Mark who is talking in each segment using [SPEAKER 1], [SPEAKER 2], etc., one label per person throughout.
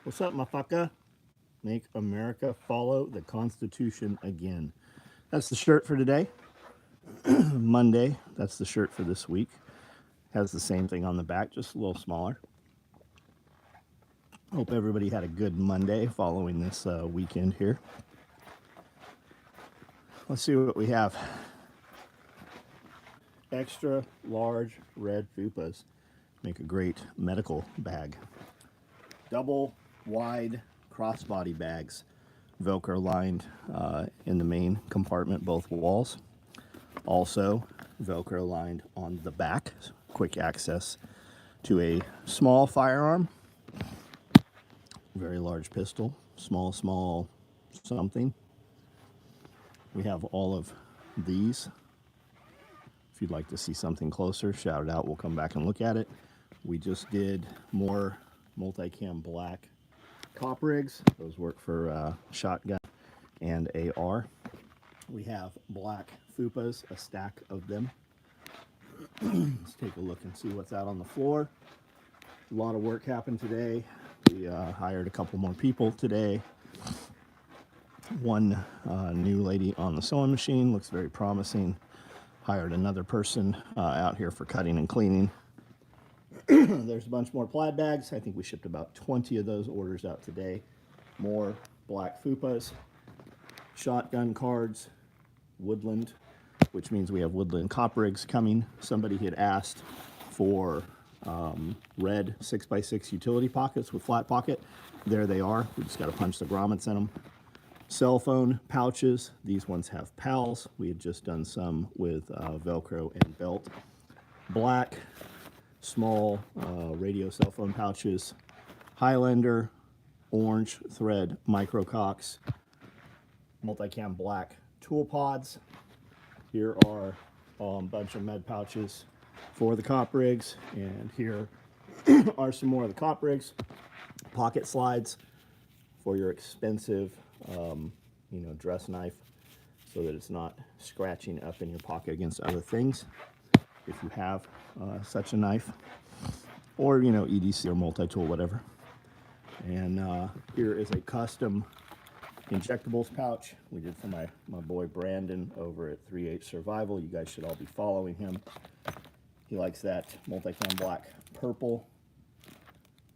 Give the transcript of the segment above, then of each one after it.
[SPEAKER 1] What's up, motherfucker? Make America follow the Constitution again. That's the shirt for today. Monday. That's the shirt for this week. Has the same thing on the back, just a little smaller. Hope everybody had a good Monday following this weekend here. Let's see what we have. Extra large red fupas make a great medical bag. Double wide crossbody bags, Velcro lined in the main compartment, both walls. Also Velcro lined on the back, quick access to a small firearm, very large pistol, small something. We have all of these. If you'd like to see something closer, shout it out. We'll come back and look at it. We just did more multicam black cop rigs. Those work for shotgun and AR. We have black fupas, a stack of them. Let's take a look and see what's out on the floor. A lot of work happened today. We hired a couple more people today. One new lady on the sewing machine, looks very promising. Hired another person out here for cutting and cleaning. There's a bunch more plaid bags. I think we shipped about 20 of those orders out today. More black fupas, shotgun cards, woodland, which means we have woodland cop rigs coming. Somebody had asked for red 6x6 utility pockets with flat pocket. There they are. We just got to punch the grommets in them. Cell phone pouches. These ones have pals. We had just done some with Velcro and belt. Black, small radio cell phone pouches. Highlander, orange thread micro cocks. Multicam black tool pods. Here are a bunch of med pouches for the cop rigs. And here are some more of the cop rigs. Pocket slides for your expensive dress knife, so that it's not scratching up in your pocket against other things if you have such a knife, or EDC or multi-tool, whatever. And here is a custom injectables pouch we did for my boy Brandon over at 3H Survival. You guys should all be following him. He likes that multicam black purple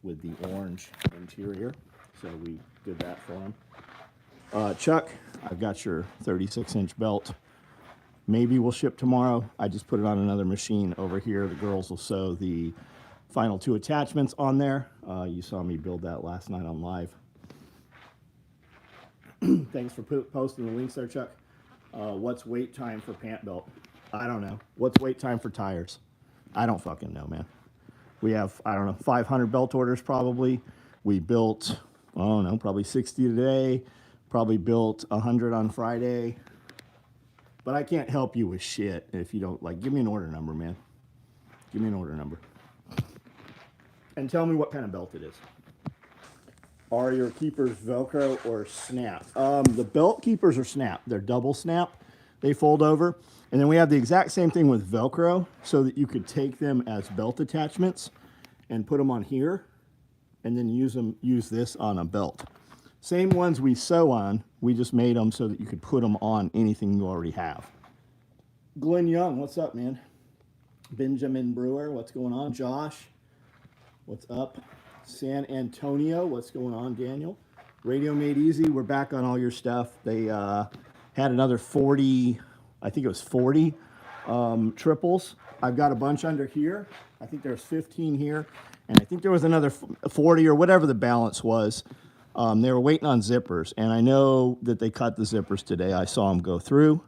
[SPEAKER 1] with the orange interior, so we did that for him. Chuck, I've got your 36-inch belt. Maybe we'll ship tomorrow. I just put it on another machine over here. The girls will sew the final 2 attachments on there. You saw me build that last night on live. Thanks for posting the links there, Chuck. What's wait time for pant belt? I don't know. What's wait time for tires? I don't fucking know, man. We have, 500 belt orders probably. We built, probably 60 today. Probably built 100 on Friday. But I can't help you with shit if you don't, give me an order number, man. Give me an order number. And tell me what kind of belt it is. Are your keepers Velcro or snap? The belt keepers are snap. They're double snap. They fold over. And then we have the exact same thing with Velcro, so that you could take them as belt attachments and put them on here, and then use this on a belt. Same ones we sew on, we just made them so that you could put them on anything you already have. Glenn Young, what's up, man? Benjamin Brewer, what's going on? Josh, what's up? San Antonio, what's going on, Daniel? Radio Made Easy, we're back on all your stuff. They had another 40, I think it was 40 triples. I've got a bunch under here. I think there's 15 here. And I think there was another 40 or whatever the balance was. They were waiting on zippers, and I know that they cut the zippers today. I saw them go through,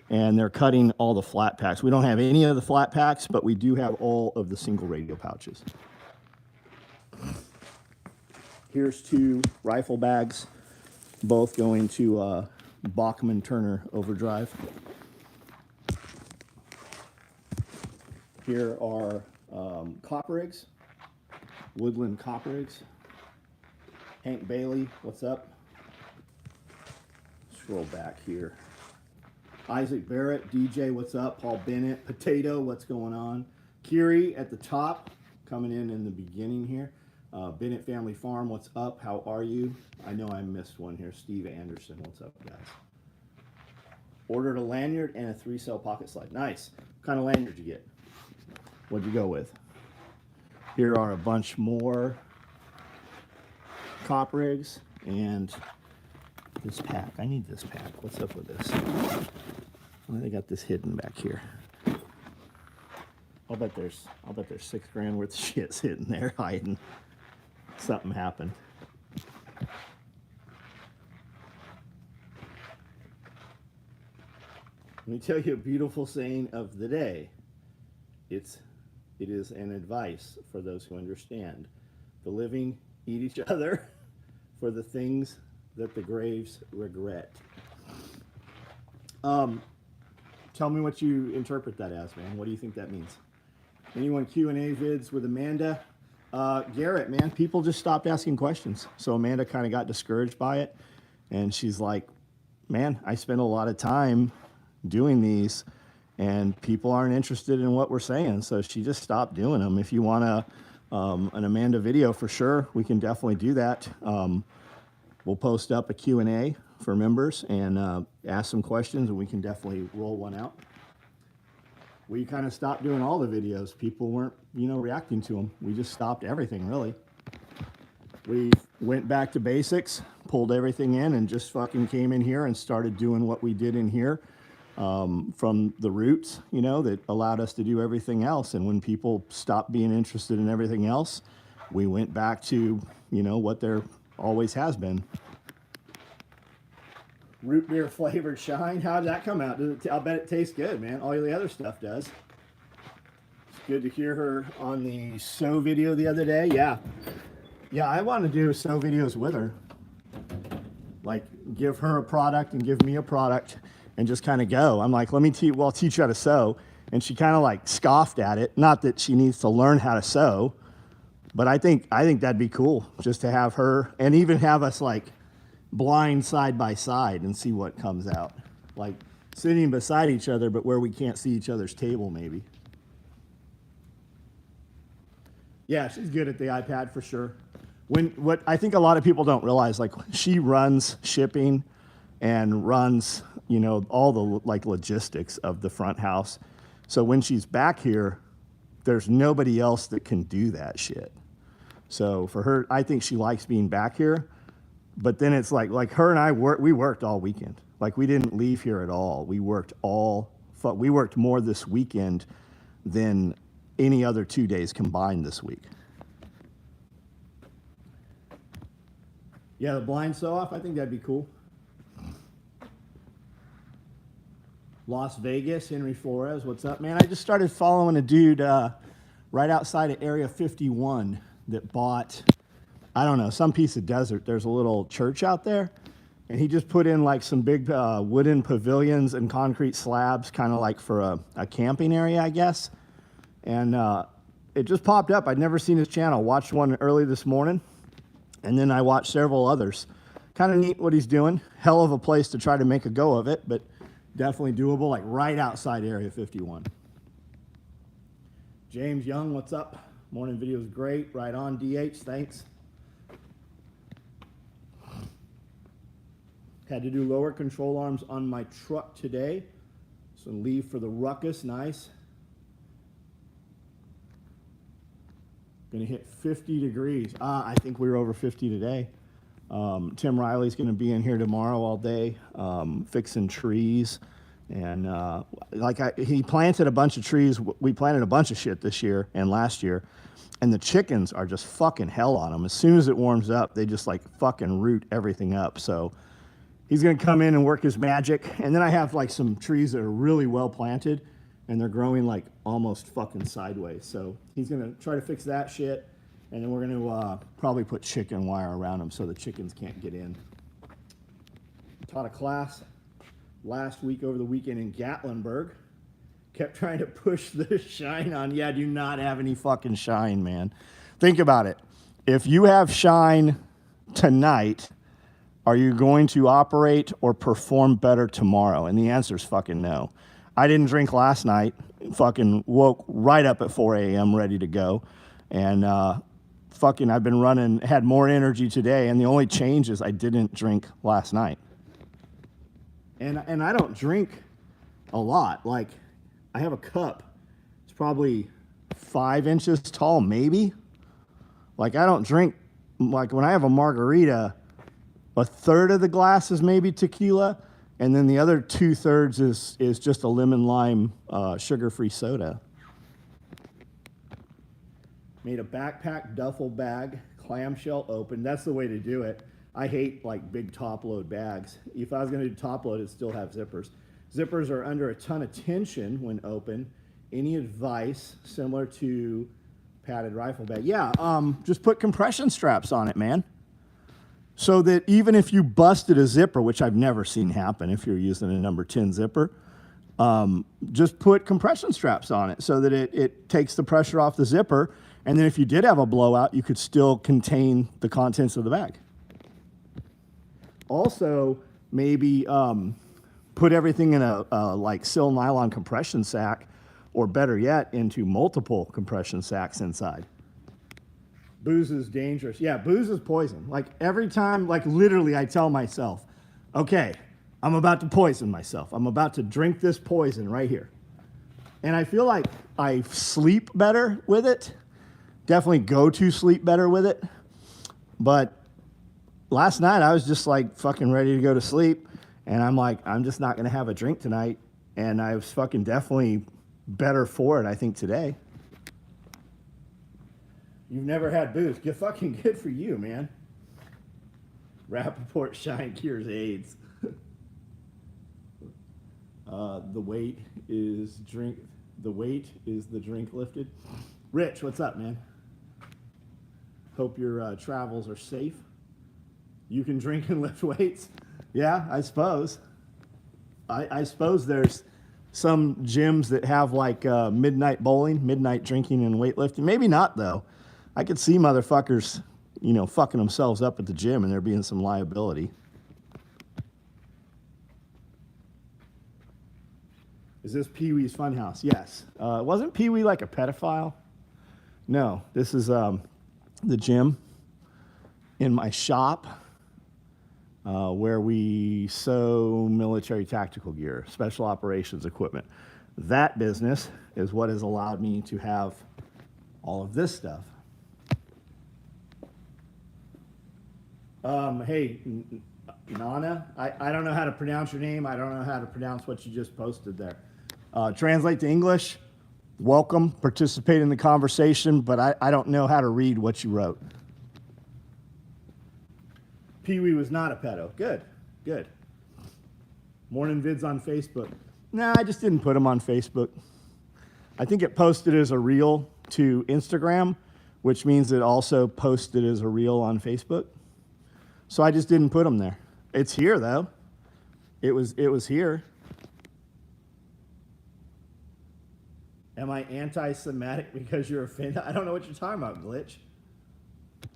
[SPEAKER 1] and they're cutting all the flat packs. We don't have any of the flat packs, but we do have all of the single radio pouches. Here's 2 rifle bags, both going to Bachman Turner Overdrive. Here are cop rigs, woodland cop rigs. Hank Bailey, what's up? Scroll back here. Isaac Barrett, DJ, what's up? Paul Bennett, Potato, what's going on? Kiri at the top, coming in the beginning here. Bennett Family Farm, what's up? How are you? I know I missed one here. Steve Anderson, what's up, guys? Ordered a lanyard and a 3-cell pocket slide. Nice. What kind of lanyard did you get? What'd you go with? Here are a bunch more cop rigs and this pack. I need this pack. What's up with this? Why they got this hidden back here? I'll bet there's $6 grand worth of shit sitting there hiding. Something happened. Let me tell you a beautiful saying of the day. It is an advice for those who understand. The living eat each other for the things that the graves regret. Tell me what you interpret that as, man. What do you think that means? Anyone Q&A vids with Amanda? Garrett, man, people just stopped asking questions. So Amanda kind of got discouraged by it. And she's like, man, I spend a lot of time doing these and people aren't interested in what we're saying. So she just stopped doing them. If you want an Amanda video, for sure, we can definitely do that. We'll post up a Q&A for members and ask some questions, and we can definitely roll one out. We kind of stopped doing all the videos. People weren't, reacting to them. We just stopped everything, really. We went back to basics, pulled everything in, and just fucking came in here and started doing what we did in here from the roots, that allowed us to do everything else. And when people stopped being interested in everything else, we went back to, what there always has been. Root beer flavored shine. How did that come out? I'll bet it tastes good, man. All the other stuff does. It's good to hear her on the SOE video the other day. Yeah, I want to do SOE videos with her. Like, give her a product and give me a product and just kind of go. I'm like, I'll teach you how to sew. And she kind of like scoffed at it. Not that she needs to learn how to sew, but I think that'd be cool just to have her and even have us like blind side by side and see what comes out. Like sitting beside each other, but where we can't see each other's table maybe. Yeah, she's good at the iPad for sure. What I think a lot of people don't realize, like she runs shipping and runs, all the like logistics of the front house. So when she's back here, there's nobody else that can do that shit. So for her, I think she likes being back here. But then it's like her and I we worked all weekend. Like we didn't leave here at all. We worked more this weekend than any other 2 days combined this week. Yeah, the blind sew off, I think that'd be cool. Las Vegas, Henry Flores, what's up, man? I just started following a dude right outside of Area 51 that bought, I don't know, some piece of desert. There's a little church out there, and he just put in like some big wooden pavilions and concrete slabs, kind of like for a camping area, I guess. And it just popped up. I'd never seen his channel. Watched one early this morning, and then I watched several others. Kind of neat what he's doing. Hell of a place to try to make a go of it, but definitely doable, like right outside Area 51. James Young, what's up? Morning video is great. Right on, DH, thanks. Had to do lower control arms on my truck today. So leave for the ruckus, nice. Gonna hit 50 degrees. I think we were over 50 today. Tim Riley's gonna be in here tomorrow all day, fixing trees. And he planted a bunch of trees. We planted a bunch of shit this year and last year. And the chickens are just fucking hell on them. As soon as it warms up, they just like fucking root everything up. So he's gonna come in and work his magic. And then I have like some trees that are really well planted and they're growing like almost fucking sideways. So he's gonna try to fix that shit. And then we're gonna probably put chicken wire around them so the chickens can't get in. Taught a class last week over the weekend in Gatlinburg. Kept trying to push the shine on. Yeah, do not have any fucking shine, man. Think about it. If you have shine tonight, are you going to operate or perform better tomorrow? And the answer is fucking no. I didn't drink last night. Fucking woke right up at 4 a.m. ready to go. And fucking, I've been running, had more energy today, and the only change is I didn't drink last night. And I don't drink a lot. Like, I have a cup. It's probably 5 inches tall, maybe. Like, I don't drink, like, when I have a margarita, a third of the glass is maybe tequila, and then the other 2/3 is just a lemon lime sugar-free soda. Made a backpack duffel bag, clamshell open. That's the way to do it. I hate like big top load bags. If I was gonna do top load, it'd still have zippers. Zippers are under a ton of tension when open. Any advice similar to padded rifle bag? Yeah, just put compression straps on it, man. So that even if you busted a zipper, which I've never seen happen if you're using a number 10 zipper, just put compression straps on it so that it takes the pressure off the zipper. And then if you did have a blowout, you could still contain the contents of the bag. Also, maybe put everything in a like sil nylon compression sack, or better yet, into multiple compression sacks inside. Booze is dangerous. Yeah, booze is poison. Like every time, like literally I tell myself, okay, I'm about to poison myself. I'm about to drink this poison right here. And I feel like I sleep better with it. Definitely go to sleep better with it. But last night I was just like fucking ready to go to sleep. And I'm like, I'm just not going to have a drink tonight. And I was fucking definitely better for it, I think, today. You've never had booze. Get fucking good for you, man. Rappaport shine cures AIDS. The weight is the drink lifted. Rich, what's up, man? Hope your travels are safe. You can drink and lift weights. Yeah, I suppose. I suppose there's some gyms that have like midnight bowling, midnight drinking and weightlifting. Maybe not, though. I could see motherfuckers, you know, fucking themselves up at the gym and there being some liability. Is this Pee-wee's Funhouse? Yes. Wasn't Pee-wee like a pedophile? No, this is the gym in my shop where we sew military tactical gear, special operations equipment. That business is what has allowed me to have all of this stuff. Hey, Nana, I don't know how to pronounce your name. I don't know how to pronounce what you just posted there. Translate to English. Welcome, participate in the conversation, but I don't know how to read what you wrote. Pee-wee was not a pedo. Good, good. Morning vids on Facebook. Nah, I just didn't put them on Facebook. I think it posted as a reel to Instagram, which means it also posted as a reel on Facebook. So I just didn't put them there. It's here, though. It was here. Am I anti-Semitic because you're offended? I don't know what you're talking about, Glitch.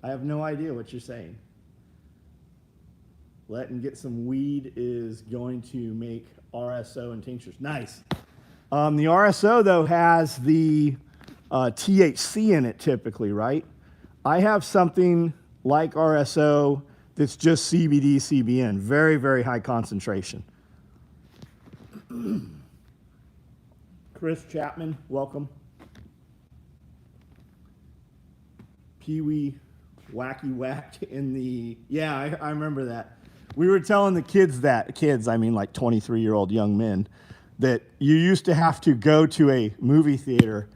[SPEAKER 1] I have no idea what you're saying. Letting get some weed is going to make RSO and tinctures. Nice. The RSO, though, has the THC in it typically, right? I have something like RSO that's just CBD, CBN. Very, very high concentration. Chris Chapman, welcome. Pee-wee wacky whacked in the... Yeah, I remember that. We were telling the kids that, kids, I mean like 23-year-old young men, that you used to have to go to a movie theater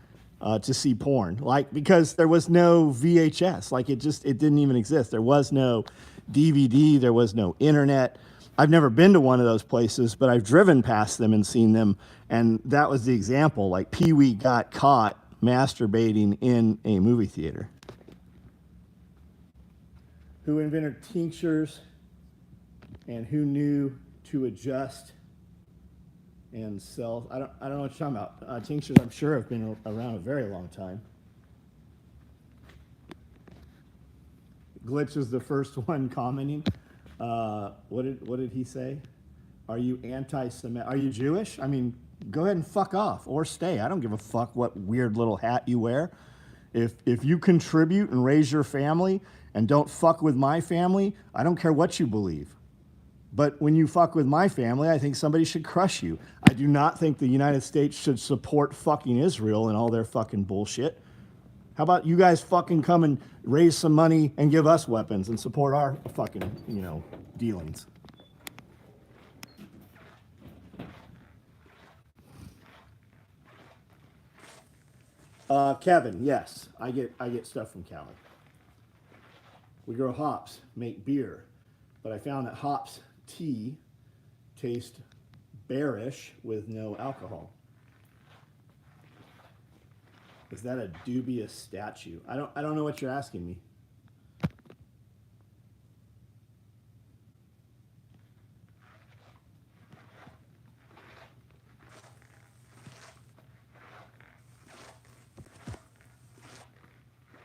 [SPEAKER 1] to see porn, like, because there was no VHS, like it didn't even exist. There was no DVD, there was no internet. I've never been to one of those places, but I've driven past them and seen them, and that was the example. Like Pee-wee got caught masturbating in a movie theater. Who invented tinctures? And who knew to adjust and sell? I don't know what you're talking about. Tinctures, I'm sure, have been around a very long time. Glitch is the first one commenting. What did he say? Are you anti-Semitic? Are you Jewish? I mean, go ahead and fuck off or stay. I don't give a fuck what weird little hat you wear. If you contribute and raise your family and don't fuck with my family, I don't care what you believe. But when you fuck with my family, I think somebody should crush you. I do not think the United States should support fucking Israel and all their fucking bullshit. How about you guys fucking come and raise some money and give us weapons and support our fucking, dealings? Kevin, yes, I get stuff from Cali. We grow hops, make beer, but I found that hops tea taste bearish with no alcohol. Is that a dubious statue? I don't know what you're asking me.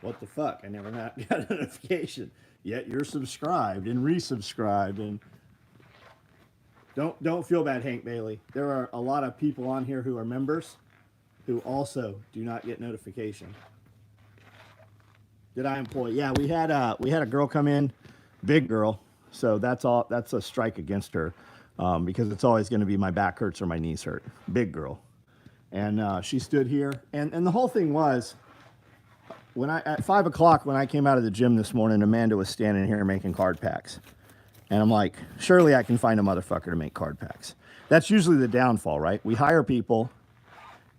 [SPEAKER 1] What the fuck? I never got a notification. Yet you're subscribed and resubscribed, and don't feel bad, Hank Bailey. There are a lot of people on here who are members who also do not get notification. Did I employ? Yeah, we had a girl come in, big girl. So that's a strike against her, because it's always going to be my back hurts or my knees hurt. Big girl, and she stood here, and the whole thing was, at 5 o'clock when I came out of the gym this morning, Amanda was standing here making card packs. And I'm like, surely I can find a motherfucker to make card packs. That's usually the downfall, right? We hire people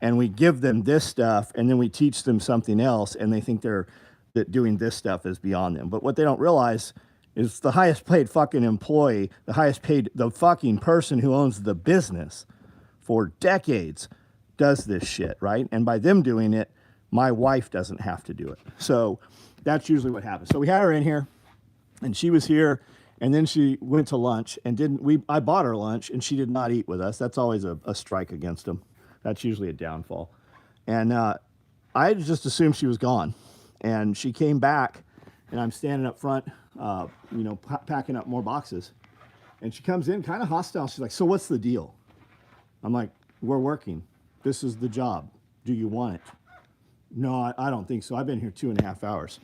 [SPEAKER 1] and we give them this stuff and then we teach them something else and they think that doing this stuff is beyond them. But what they don't realize is the highest paid fucking employee, the fucking person who owns the business for decades does this shit, right? And by them doing it, my wife doesn't have to do it. So that's usually what happens. So we had her in here, and she was here, and then she went to lunch, and I bought her lunch, and she did not eat with us. That's always a strike against them. That's usually a downfall. And I just assumed she was gone. And she came back, and I'm standing up front, packing up more boxes. And she comes in kind of hostile. She's like, so what's the deal? I'm like, we're working. This is the job. Do you want it? No, I don't think so. I've been here 2.5 hours.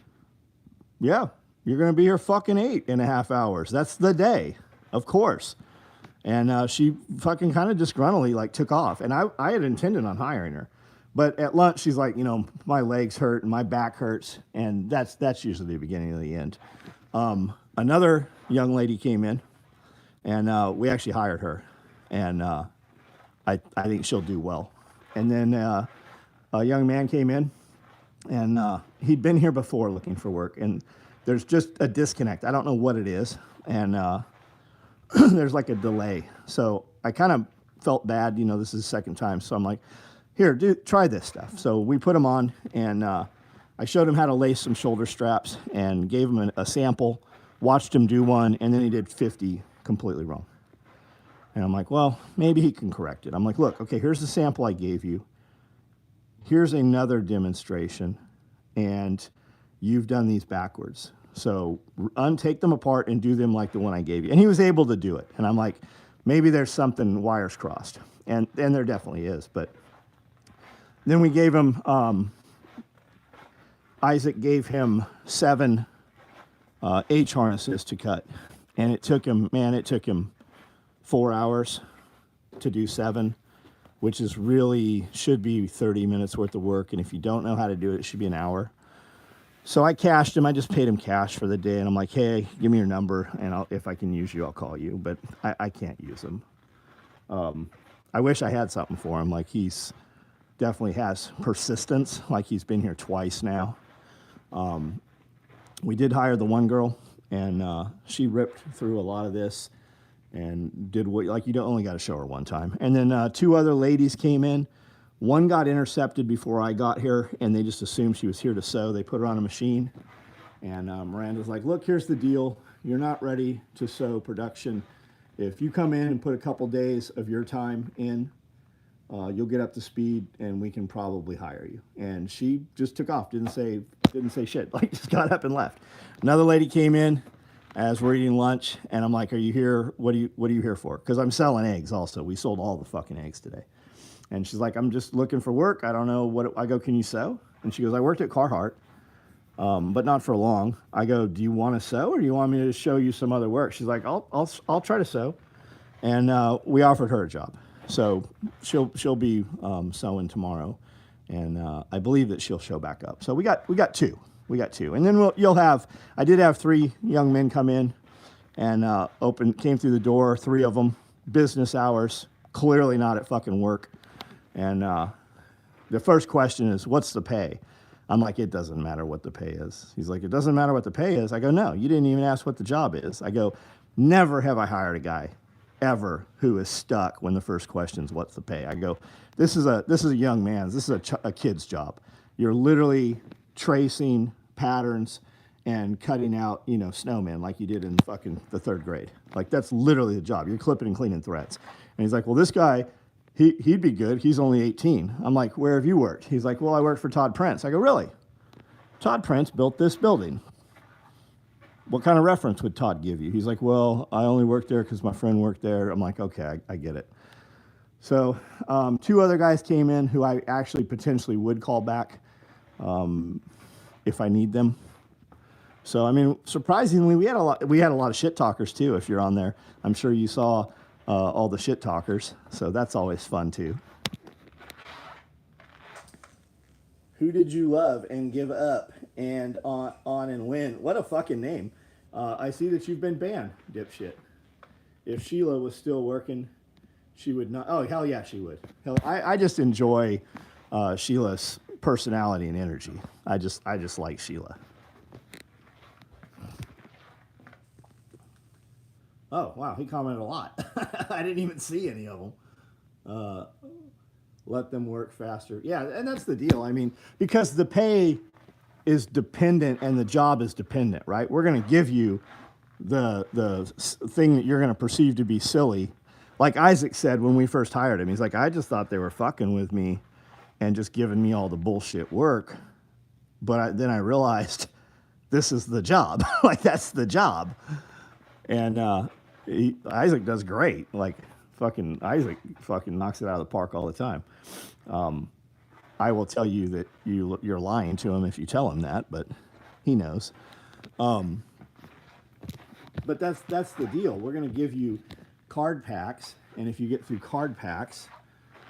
[SPEAKER 1] Yeah, you're going to be here fucking 8.5 hours. That's the day, of course. And she fucking kind of disgruntledly took off. And I had intended on hiring her. But at lunch, she's like, my legs hurt and my back hurts. And that's usually the beginning of the end. Another young lady came in, and we actually hired her. And I think she'll do well. And then a young man came in, and he'd been here before looking for work, and there's just a disconnect. I don't know what it is, and there's like a delay. So I kind of felt bad, this is the second time. So I'm like, here, dude, try this stuff. So we put him on, and I showed him how to lace some shoulder straps and gave him a sample, watched him do one, and then he did 50 completely wrong. And I'm like, well, maybe he can correct it. I'm like, look, okay, here's the sample I gave you. Here's another demonstration, and you've done these backwards. So take them apart and do them like the one I gave you. And he was able to do it. And I'm like, maybe there's something wires crossed. And there definitely is. But then we gave him, Isaac gave him 7 H harnesses to cut. And it took him 4 hours to do 7. Which is should be 30 minutes worth of work. And if you don't know how to do it, it should be an hour. So I cashed him. I just paid him cash for the day. And I'm like, hey, give me your number. And if I can use you, I'll call you. But I can't use him. I wish I had something for him. Like, he's definitely has persistence. Like, he's been here twice now. We did hire the one girl. And she ripped through a lot of this. And did what, you only got to show her one time. And then 2 other ladies came in. One got intercepted before I got here, and they just assumed she was here to sew. They put her on a machine, and Miranda's like, look, here's the deal. You're not ready to sew production. If you come in and put a couple days of your time in, you'll get up to speed, and we can probably hire you. And she just took off, didn't say shit, just got up and left. Another lady came in as we're eating lunch, and I'm like, are you here? What are you here for? Because I'm selling eggs also. We sold all the fucking eggs today. And she's like, I'm just looking for work. I don't know what. I go, can you sew? And she goes, I worked at Carhartt, but not for long. I go, do you want to sew or do you want me to show you some other work? She's like, I'll try to sew. And we offered her a job. So she'll be sewing tomorrow. And I believe that she'll show back up. So we got two. And then you'll have, I did have 3 young men come in and came through the door, 3 of them, business hours, clearly not at fucking work. And the first question is, what's the pay? I'm like, it doesn't matter what the pay is. He's like, it doesn't matter what the pay is. I go, no, you didn't even ask what the job is. I go, never have I hired a guy ever who is stuck when the first question is, what's the pay? I go, this is a young man's, this is a kid's job. You're literally tracing patterns and cutting out, snowmen like you did in fucking the 3rd grade. Like, that's literally the job. You're clipping and cleaning threads. And he's like, well, this guy, he'd be good. He's only 18. I'm like, where have you worked? He's like, well, I worked for Todd Prince. I go, really? Todd Prince built this building. What kind of reference would Todd give you? He's like, well, I only worked there because my friend worked there. I'm like, okay, I get it. So 2 other guys came in who I actually potentially would call back if I need them. So, I mean, surprisingly, we had a lot of shit talkers too. If you're on there, I'm sure you saw all the shit talkers. So that's always fun too. Who did you love and give up and on and when? What a fucking name. I see that you've been banned, dipshit. If Sheila was still working, she would not. Oh, hell yeah, she would. I just enjoy Sheila's personality and energy. I just like Sheila. Oh, wow, he commented a lot. I didn't even see any of them. Let them work faster. Yeah, and that's the deal. I mean, because the pay is dependent and the job is dependent, right? We're going to give you the thing that you're going to perceive to be silly. Like Isaac said when we first hired him, he's like, I just thought they were fucking with me and just giving me all the bullshit work. But then I realized this is the job. Like, that's the job. And Isaac does great. Like, fucking Isaac fucking knocks it out of the park all the time. I will tell you that you're lying to him if you tell him that, but he knows. But that's the deal. We're going to give you card packs, and if you get through card packs,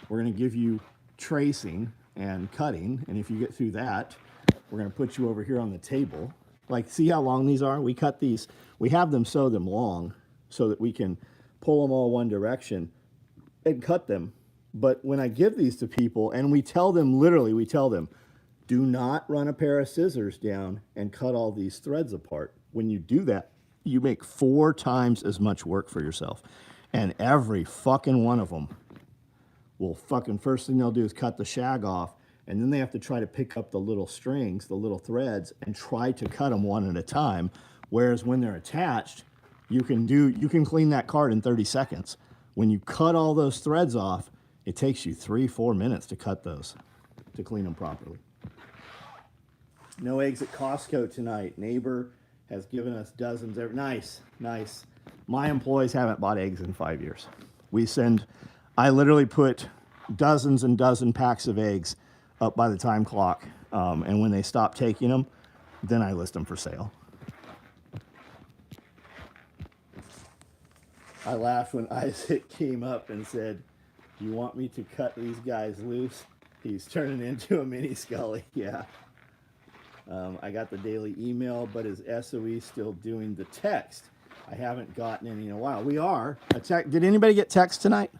[SPEAKER 1] we're going to give you tracing and cutting, and if you get through that, we're going to put you over here on the table. Like, see how long these are? We cut these. We have them sew them long so that we can pull them all one direction and cut them. But when I give these to people, and we tell them, do not run a pair of scissors down and cut all these threads apart. When you do that, you make 4 times as much work for yourself. And every fucking one of them will fucking, first thing they'll do is cut the shag off, and then they have to try to pick up the little strings, the little threads, and try to cut them one at a time. Whereas when they're attached, you can clean that card in 30 seconds. When you cut all those threads off, it takes you 3-4 minutes to cut those, to clean them properly. No eggs at Costco tonight. Neighbor has given us dozens. Nice. My employees haven't bought eggs in 5 years. I literally put dozens and dozen packs of eggs up by the time clock. And when they stop taking them, then I list them for sale. I laughed when Isaac came up and said, do you want me to cut these guys loose? He's turning into a mini Scully. Yeah. I got the daily email, but is SOE still doing the text? I haven't gotten any in a while. We are. Did anybody get text tonight?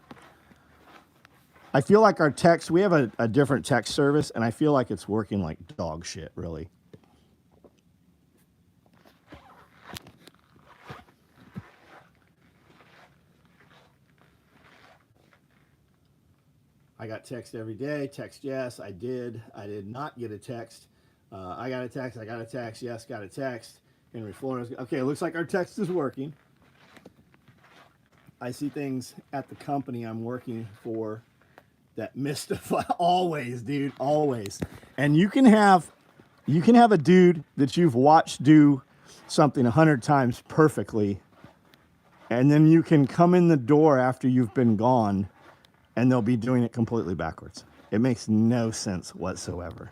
[SPEAKER 1] I feel like our text, we have a different text service, and I feel like it's working like dog shit, really. I got text every day. Text yes, I did. I did not get a text. I got a text, yes, got a text. Henry Flores. Okay, it looks like our text is working. I see things at the company I'm working for that mystify. Always, dude, always. And you can have a dude that you've watched do something 100 times perfectly, and then you can come in the door after you've been gone, and they'll be doing it completely backwards. It makes no sense whatsoever.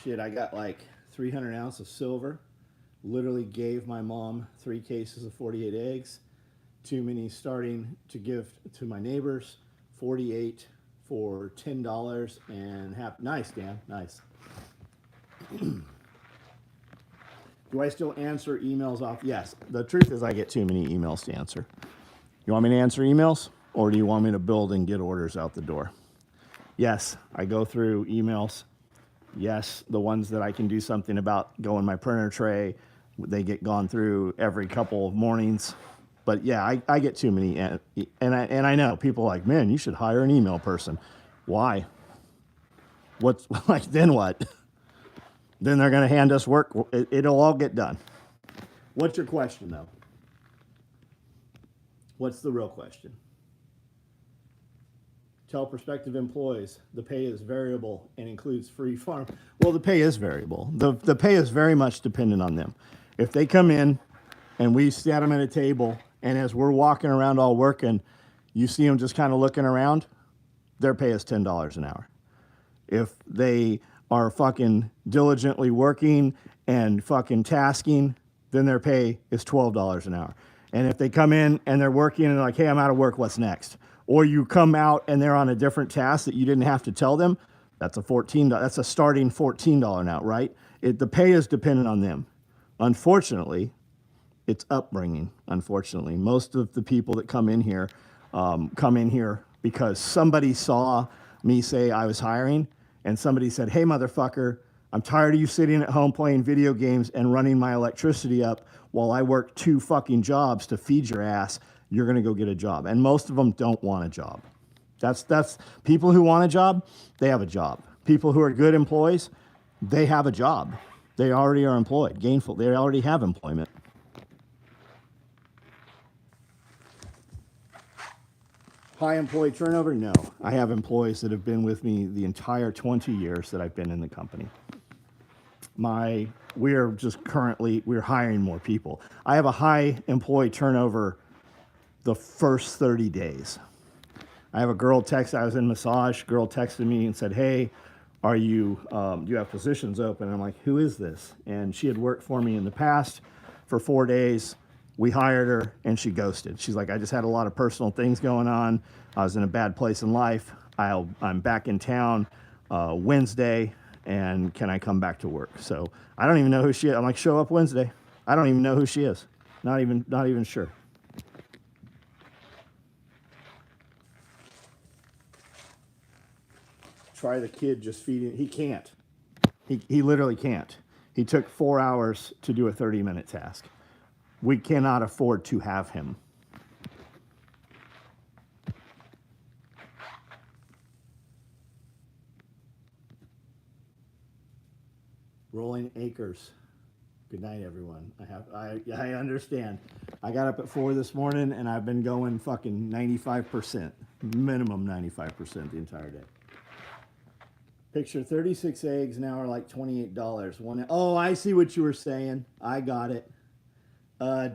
[SPEAKER 1] shit, I got like 300 ounces of silver. Literally gave my mom 3 cases of 48 eggs. Too many starting to give to my neighbors. 48 for $10 and half. Nice, Dan. Nice. Do I still answer emails off? Yes. The truth is I get too many emails to answer. You want me to answer emails, or do you want me to build and get orders out the door? Yes, I go through emails. Yes, the ones that I can do something about go in my printer tray, they get gone through every couple of mornings. But yeah, I get too many, and I know people are like, man, you should hire an email person. Why? What's like? Then what? Then they're going to hand us work. It'll all get done. What's your question, though? What's the real question? Tell prospective employees the pay is variable and includes free farm. Well, the pay is variable. The pay is very much dependent on them. If they come in and we sat them at a table, and as we're walking around all working, you see them just kind of looking around, their pay is $10 an hour. If they are fucking diligently working and fucking tasking, then their pay is $12 an hour. And if they come in and they're working and they're like, hey, I'm out of work, what's next? Or you come out and they're on a different task that you didn't have to tell them, that's a starting $14 an hour, right? The pay is dependent on them. Unfortunately, it's upbringing. Unfortunately, most of the people that come in here because somebody saw me say I was hiring, and somebody said, hey, motherfucker, I'm tired of you sitting at home playing video games and running my electricity up while I work 2 fucking jobs to feed your ass. You're going to go get a job. And most of them don't want a job. That's people who want a job, they have a job. People who are good employees, they have a job. They already are employed, gainful. They already have employment. High employee turnover? No. I have employees that have been with me the entire 20 years that I've been in the company. We're hiring more people. I have a high employee turnover the first 30 days. I have a girl I was in massage, girl texted me and said, hey, do you have positions open? And I'm like, who is this? And she had worked for me in the past for 4 days. We hired her and she ghosted. She's like, I just had a lot of personal things going on. I was in a bad place in life. I'm back in town Wednesday, and can I come back to work? So I don't even know who she is. I'm like, show up Wednesday. I don't even know who she is. Not even sure. Try the kid just feeding. He can't. He literally can't. He took 4 hours to do a 30-minute task. We cannot afford to have him. Rolling acres. Good night, everyone. I understand. I got up at 4 this morning and I've been going fucking 95%, minimum 95% the entire day. Picture 36 eggs now are like $28. Oh, I see what you were saying. I got it.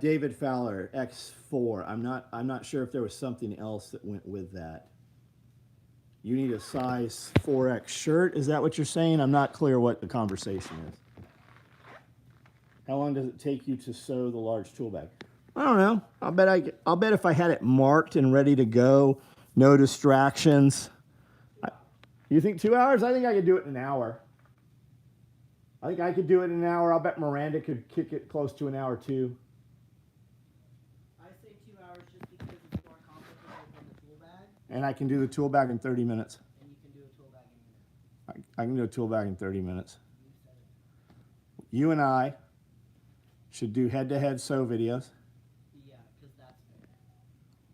[SPEAKER 1] David Fowler, X4. I'm not sure if there was something else that went with that. You need a size 4X shirt. Is that what you're saying? I'm not clear what the conversation is. How long does it take you to sew the large tool bag? I don't know. I'll bet if I had it marked and ready to go, no distractions. You think 2 hours? I think I could do it in an hour. I think I could do it in an hour. I'll bet Miranda could kick it close to an hour too.
[SPEAKER 2] I say 2 hours just because it's more complicated than the tool bag.
[SPEAKER 1] And I can do the tool bag in 30 minutes.
[SPEAKER 2] And you can do a tool bag in a minute.
[SPEAKER 1] I can do a tool bag in 30 minutes. You and I should do head-to-head sew videos.
[SPEAKER 2] Yeah, because that's fair.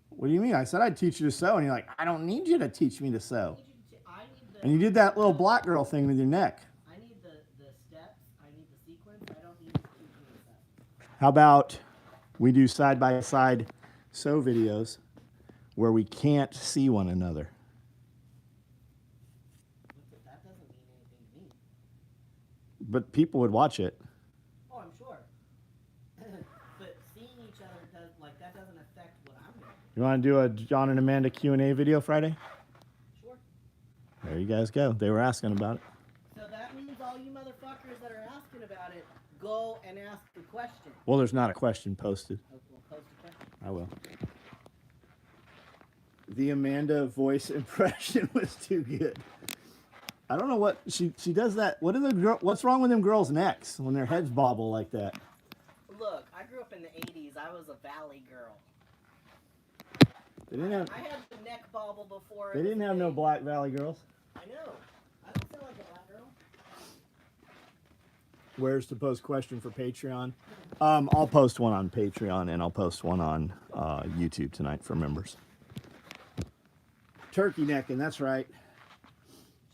[SPEAKER 1] What do you mean? I said I'd teach you to sew, and you're like, I don't need you to teach me to sew.
[SPEAKER 2] I need the,
[SPEAKER 1] And you did that little black girl thing with your neck.
[SPEAKER 2] I need the steps. I need the sequence. I don't need to teach me the steps.
[SPEAKER 1] How about we do side-by-side sew videos where we can't see one another?
[SPEAKER 2] That doesn't mean anything to me.
[SPEAKER 1] But people would watch it.
[SPEAKER 2] Oh, I'm sure. But seeing each other that doesn't affect what I'm doing.
[SPEAKER 1] You want to do a John and Amanda Q&A video Friday?
[SPEAKER 2] Sure.
[SPEAKER 1] There you guys go. They were asking about it.
[SPEAKER 2] So that means all you motherfuckers go and ask the question.
[SPEAKER 1] Well, there's not a question posted.
[SPEAKER 2] Oh, we'll post a question.
[SPEAKER 1] I will. The Amanda voice impression was too good. I don't know what she does that. What's wrong with them girls' necks when their heads bobble like that?
[SPEAKER 2] Look, I grew up in the 80s. I was a valley girl.
[SPEAKER 1] They didn't have.
[SPEAKER 2] I had the neck bobble before.
[SPEAKER 1] They didn't have no Black Valley girls.
[SPEAKER 2] I know. I don't feel like a black girl.
[SPEAKER 1] Where's the post question for Patreon? I'll post one on Patreon and I'll post one on YouTube tonight for members. Turkey necking, that's right.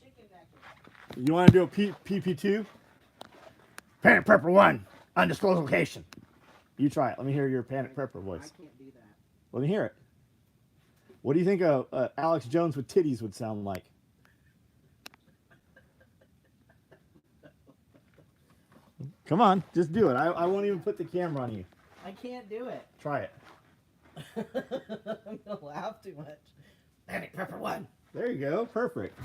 [SPEAKER 2] Chicken necking.
[SPEAKER 1] You want to do a PP2? Panic Prepper 1, undisclosed location. You try it. Let me hear your Panic Prepper voice.
[SPEAKER 2] I can't do that.
[SPEAKER 1] Let me hear it. What do you think Alex Jones with titties would sound like? Come on, just do it. I won't even put the camera on you.
[SPEAKER 2] I can't do it.
[SPEAKER 1] Try it.
[SPEAKER 2] I'm going to laugh too much. Panic Prepper 1.
[SPEAKER 1] There you go. Perfect.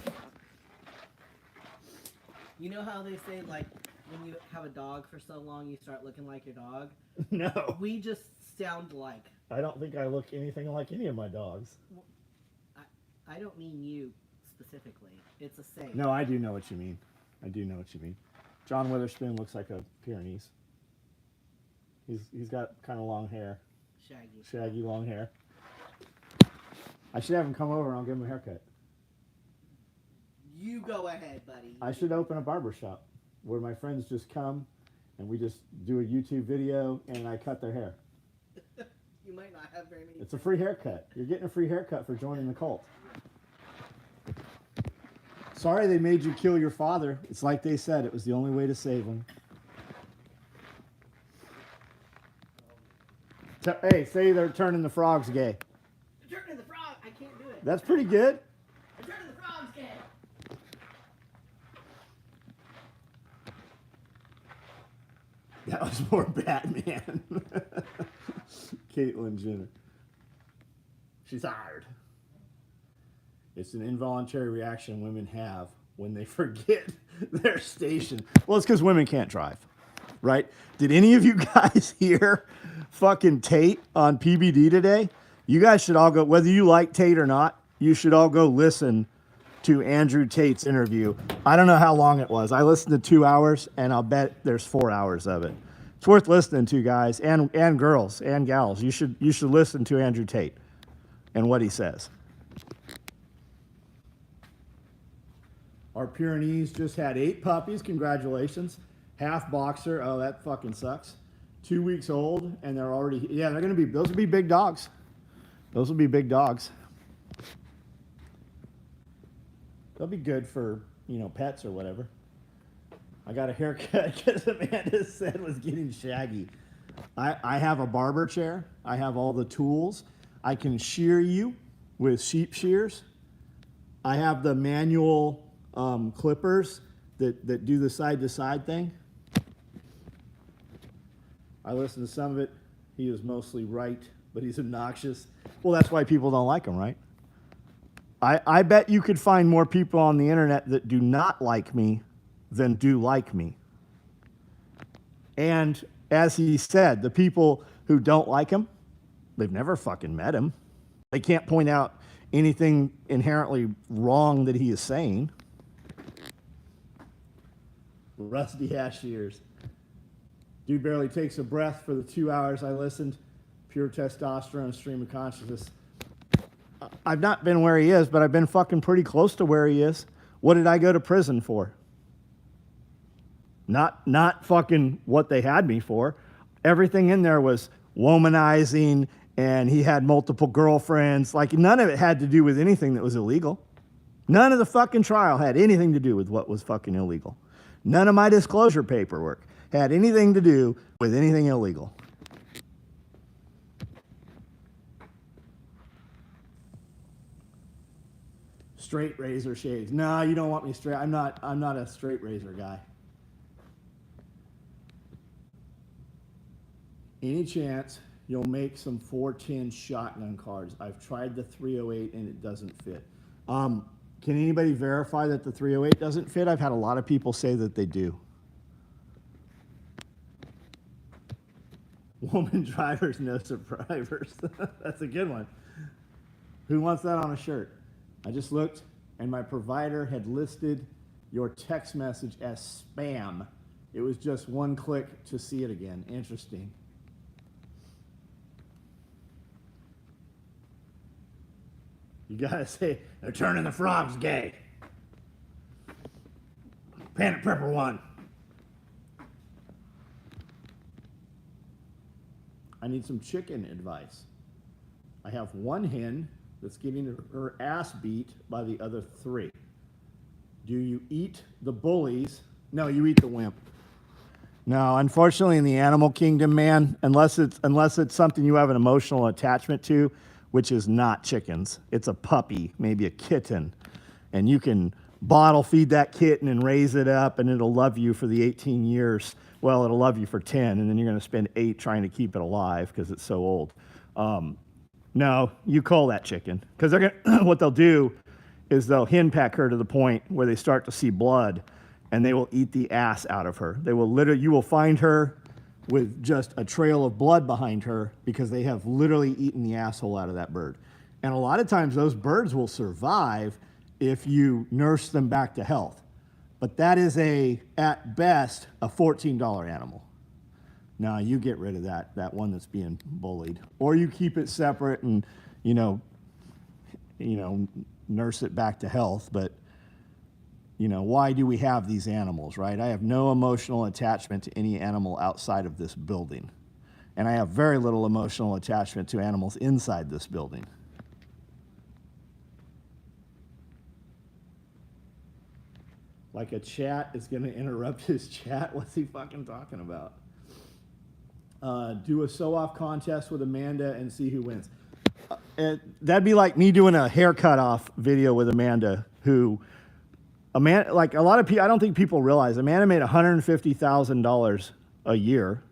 [SPEAKER 2] You know how they say, like, when you have a dog for so long, you start looking like your dog?
[SPEAKER 1] No.
[SPEAKER 2] We just sound alike.
[SPEAKER 1] I don't think I look anything like any of my dogs.
[SPEAKER 2] I don't mean you specifically. It's a saying.
[SPEAKER 1] No, I do know what you mean. I do know what you mean. John Witherspoon looks like a Pyrenees. He's got kind of long hair. Shaggy long hair. I should have him come over and I'll give him a haircut.
[SPEAKER 2] You go ahead, buddy.
[SPEAKER 1] I should open a barber shop where my friends just come and we just do a YouTube video and I cut their hair.
[SPEAKER 2] You might not have very many.
[SPEAKER 1] It's a free haircut. You're getting a free haircut for joining the cult. Sorry they made you kill your father. It's like they said, it was the only way to save him. Hey, say they're turning the frogs gay.
[SPEAKER 2] Turning the frog. I can't do it.
[SPEAKER 1] That's pretty good.
[SPEAKER 2] Turning the frogs gay.
[SPEAKER 1] That was more Batman. Caitlyn Jenner. She's hired. It's an involuntary reaction women have when they forget their station. Well, it's because women can't drive, right? Did any of you guys hear fucking Tate on PBD today? You guys should all go, whether you like Tate or not, you should all go listen to Andrew Tate's interview. I don't know how long it was. I listened to 2 hours, and I'll bet there's 4 hours of it. It's worth listening to, guys, and girls and gals. You should listen to Andrew Tate and what he says. Our Pyrenees just had 8 puppies. Congratulations. Half boxer. Oh, that fucking sucks. 2 weeks old, and they're already, yeah, those will be big dogs. Those will be big dogs. They'll be good for, pets or whatever. I got a haircut because Amanda said was getting shaggy. I have a barber chair. I have all the tools. I can shear you with sheep shears. I have the manual clippers that do the side-to-side thing. I listened to some of it. He is mostly right, but he's obnoxious. Well, that's why people don't like him, right? I bet you could find more people on the internet that do not like me than do like me. And as he said, the people who don't like him, they've never fucking met him. They can't point out anything inherently wrong that he is saying. Rusty ash ears. Dude barely takes a breath for the 2 hours I listened. Pure testosterone, stream of consciousness. I've not been where he is, but I've been fucking pretty close to where he is. What did I go to prison for? Not fucking what they had me for. Everything in there was womanizing, and he had multiple girlfriends. Like, none of it had to do with anything that was illegal. None of the fucking trial had anything to do with what was fucking illegal. None of my disclosure paperwork had anything to do with anything illegal. Straight razor shades. No, you don't want me straight. I'm not a straight razor guy. Any chance you'll make some 410 shotgun cards? I've tried the 308 and it doesn't fit. Can anybody verify that the 308 doesn't fit? I've had a lot of people say that they do. Woman drivers, no survivors. That's a good one. Who wants that on a shirt? I just looked, and my provider had listed your text message as spam. It was just one click to see it again. Interesting. You gotta say, they're turning the frogs gay. Panic Prepper 1. I need some chicken advice. I have one hen that's getting her ass beat by the other 3. Do you eat the bullies? No, you eat the wimp. No, unfortunately, in the animal kingdom, man, unless it's something you have an emotional attachment to, which is not chickens. It's a puppy, maybe a kitten, and you can bottle feed that kitten and raise it up, and it'll love you for the 18 years. Well, it'll love you for 10, and then you're going to spend 8 trying to keep it alive because it's so old. No, you call that chicken, because they're gonna, what they'll do is they'll henpeck her to the point where they start to see blood, and they will eat the ass out of her. They will literally, you will find her with just a trail of blood behind her because they have literally eaten the asshole out of that bird. And a lot of times those birds will survive if you nurse them back to health. But that is at best, a $14 animal. Now you get rid of that one that's being bullied, or you keep it separate and, nurse it back to health. But, why do we have these animals, right? I have no emotional attachment to any animal outside of this building. And I have very little emotional attachment to animals inside this building. Like a chat is going to interrupt his chat? What's he fucking talking about? Do a sew-off contest with Amanda and see who wins. That'd be like me doing a haircut off video with Amanda, like a lot of people, I don't think people realize, Amanda made $150,000 a year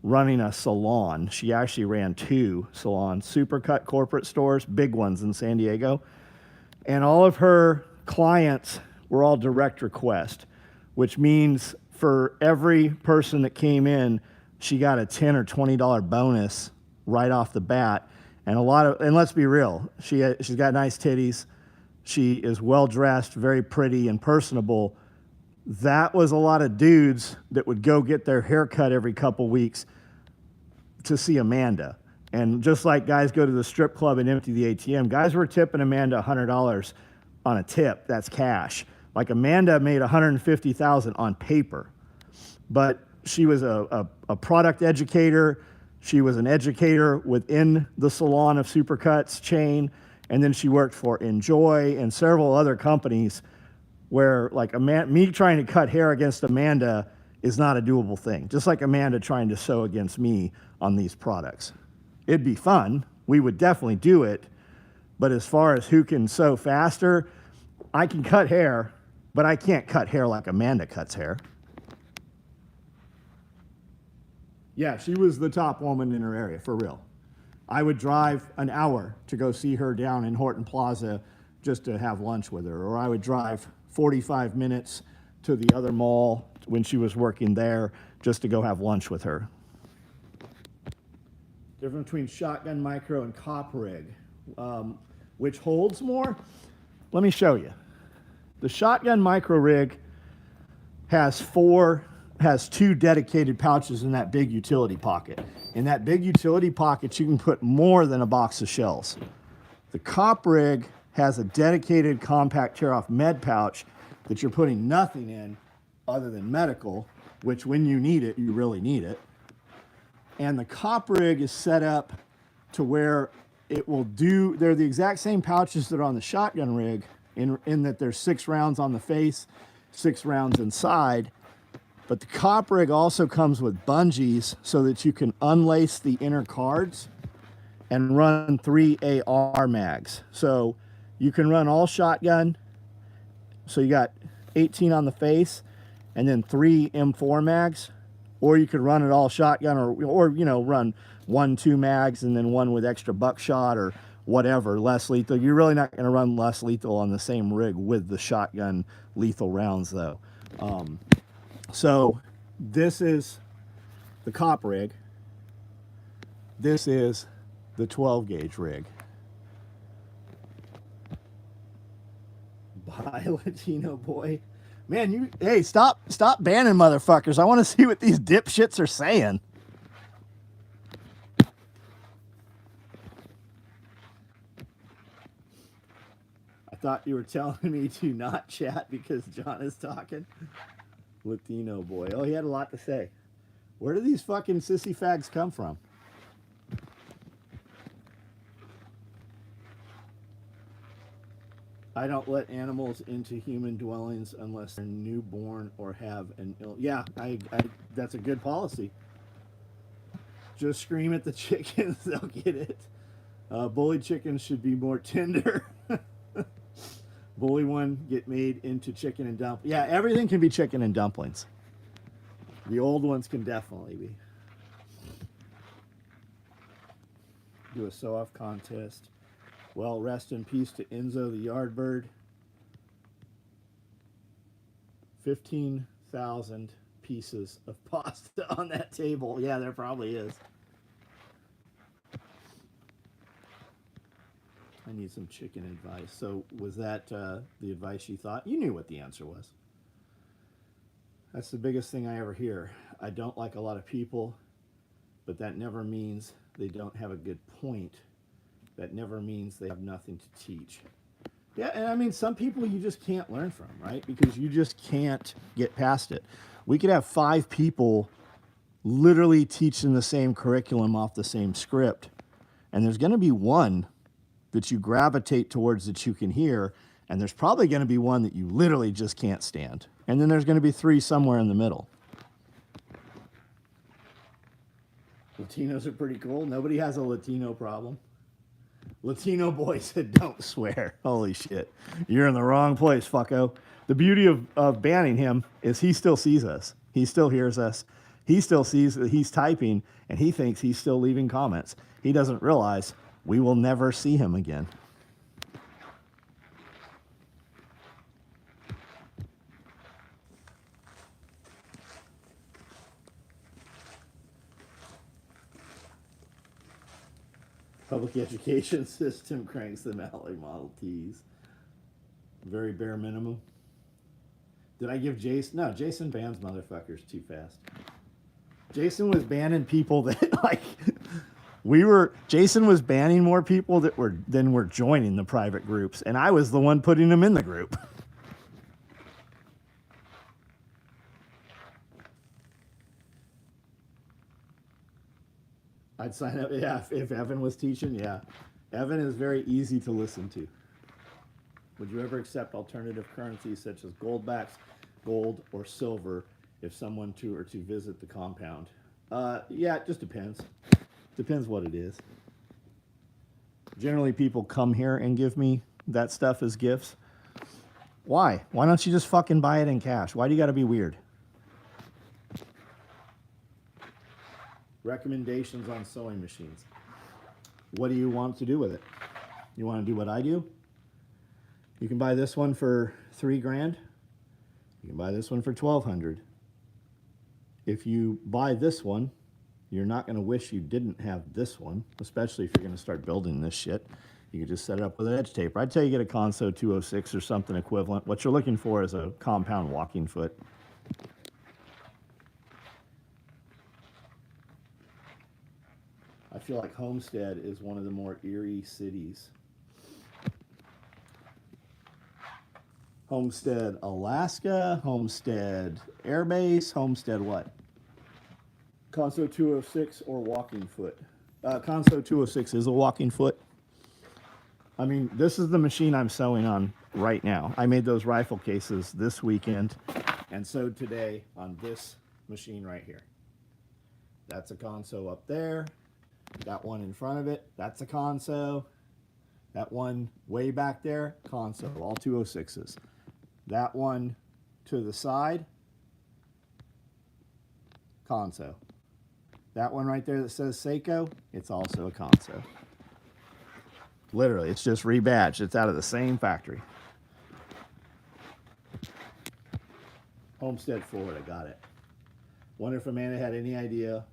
[SPEAKER 1] running a salon. She actually ran 2 salons, Supercut corporate stores, big ones in San Diego. And all of her clients were all direct request, which means for every person that came in, she got a $10 or $20 bonus right off the bat. And let's be real, she's got nice titties. She is well-dressed, very pretty and personable. That was a lot of dudes that would go get their hair cut every couple weeks to see Amanda. And just like guys go to the strip club and empty the ATM, guys were tipping Amanda $100 on a tip. That's cash. Like Amanda made $150,000 on paper. But she was a product educator. She was an educator within the Salon of Supercuts chain. And then she worked for Enjoy and several other companies where, like, me trying to cut hair against Amanda is not a doable thing. Just like Amanda trying to sew against me on these products. It'd be fun. We would definitely do it. But as far as who can sew faster, I can cut hair, but I can't cut hair like Amanda cuts hair. Yeah, she was the top woman in her area, for real. I would drive an hour to go see her down in Horton Plaza just to have lunch with her, or I would drive 45 minutes to the other mall when she was working there just to go have lunch with her. Difference between shotgun micro and cop rig. Which holds more? Let me show you. The shotgun micro rig has 2 dedicated pouches in that big utility pocket. In that big utility pocket, you can put more than a box of shells. The cop rig has a dedicated compact tear-off med pouch that you're putting nothing in other than medical, which when you need it, you really need it. And the cop rig is set up to where it will they're the exact same pouches that are on the shotgun rig in that there's 6 rounds on the face, 6 rounds inside. But the cop rig also comes with bungees so that you can unlace the inner cards and run 3 AR mags. So you can run all shotgun. So you got 18 on the face and then 3 M4 mags. Or you could run it all shotgun or run 1, 2 mags and then 1 with extra buckshot or whatever, less lethal. You're really not going to run less lethal on the same rig with the shotgun lethal rounds though. So this is the cop rig. This is the 12 gauge rig. Bye, Latino boy. Man, hey, stop banning motherfuckers. I want to see what these dipshits are saying. I thought you were telling me to not chat because John is talking. Latino boy. Oh, he had a lot to say. Where do these fucking sissy fags come from? I don't let animals into human dwellings unless they're newborn or have an ill. Yeah, that's a good policy. Just scream at the chickens, they'll get it. Bully chickens should be more tender. Bully one get made into chicken and dumplings. Yeah, everything can be chicken and dumplings. The old ones can definitely be. Do a sew-off contest. Well, rest in peace to Enzo the yard bird. 15,000 pieces of pasta on that table. Yeah, there probably is. I need some chicken advice. So was that the advice you thought? You knew what the answer was. That's the biggest thing I ever hear. I don't like a lot of people, but that never means they don't have a good point. That never means they have nothing to teach. Yeah, and I mean, some people you just can't learn from, right? Because you just can't get past it. We could have 5 people literally teaching the same curriculum off the same script, and there's going to be one that you gravitate towards that you can hear, and there's probably going to be one that you literally just can't stand. And then there's going to be 3 somewhere in the middle. Latinos are pretty cool. Nobody has a Latino problem. Latino boy said, don't swear. Holy shit. You're in the wrong place, fucko. The beauty of banning him is he still sees us. He still hears us. He still sees that he's typing, and he thinks he's still leaving comments. He doesn't realize we will never see him again. Public education system cranks them out like Model Ts. Very bare minimum. Did I give Jason? No, Jason bans motherfuckers too fast. Jason was banning people that like Jason was banning more people than were joining the private groups, and I was the one putting them in the group. I'd sign up, yeah, if Evan was teaching, yeah. Evan is very easy to listen to. Would you ever accept alternative currencies such as goldbacks, gold, or silver if someone were to visit the compound? Yeah, it just depends. Depends what it is. Generally, people come here and give me that stuff as gifts. Why? Why don't you just fucking buy it in cash? Why do you gotta be weird? Recommendations on sewing machines. What do you want to do with it? You want to do what I do? You can buy this one for $3,000. You can buy this one for $1,200. If you buy this one, you're not going to wish you didn't have this one, especially if you're going to start building this shit. You can just set it up with an edge taper. I'd tell you get a Conso 206 or something equivalent. What you're looking for is a compound walking foot. I feel like Homestead is one of the more eerie cities. Homestead, Alaska, Homestead Air Base, Homestead what? Conso 206 or walking foot. Conso 206 is a walking foot. I mean, this is the machine I'm sewing on right now. I made those rifle cases this weekend and sewed today on this machine right here. That's a Conso up there. That one in front of it, that's a Conso. That one way back there, Conso, all 206s. That one to the side, Conso. That one right there that says Seiko, it's also a Conso. Literally, it's just rebadged. It's out of the same factory. Homestead, Florida, got it. Wonder if Amanda had any idea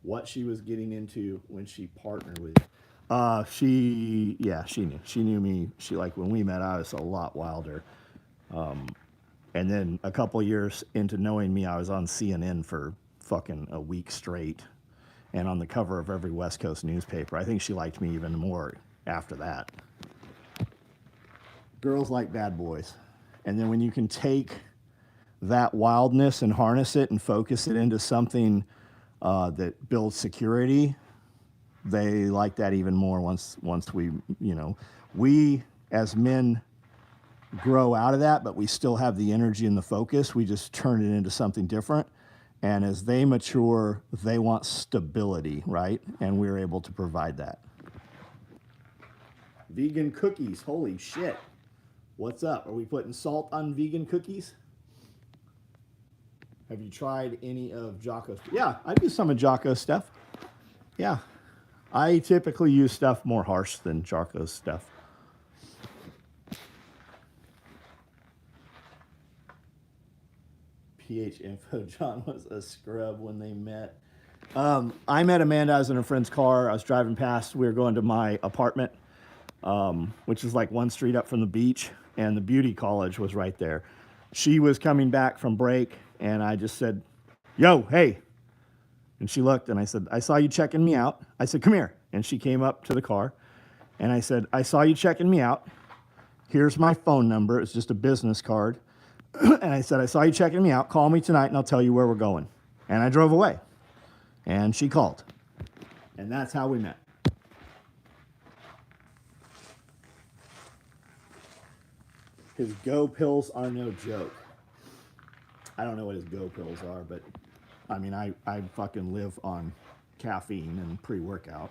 [SPEAKER 1] what she was getting into when she partnered with you. She knew. She knew me. She, like, when we met, I was a lot wilder. And then a couple years into knowing me, I was on CNN for fucking a week straight and on the cover of every West Coast newspaper. I think she liked me even more after that. Girls like bad boys. And then when you can take that wildness and harness it and focus it into something that builds security, they like that even more once we, we as men grow out of that, but we still have the energy and the focus. We just turn it into something different. And as they mature, they want stability, right? And we're able to provide that. Vegan cookies, holy shit. What's up? Are we putting salt on vegan cookies? Have you tried any of Jocko's? Yeah, I've used some of Jocko's stuff. Yeah. I typically use stuff more harsh than Jocko's stuff. PH info, John was a scrub when they met. I met Amanda. I was in a friend's car. I was driving past. We were going to my apartment, which is like one street up from the beach, and the beauty college was right there. She was coming back from break, and I just said, yo, hey. And she looked, and I said, I saw you checking me out. I said, come here. And she came up to the car, and I said, I saw you checking me out. Here's my phone number. It's just a business card. And I said, I saw you checking me out. Call me tonight, and I'll tell you where we're going. And I drove away. And she called. And that's how we met. His Go pills are no joke. I don't know what his Go pills are, but I mean, I fucking live on caffeine and pre-workout.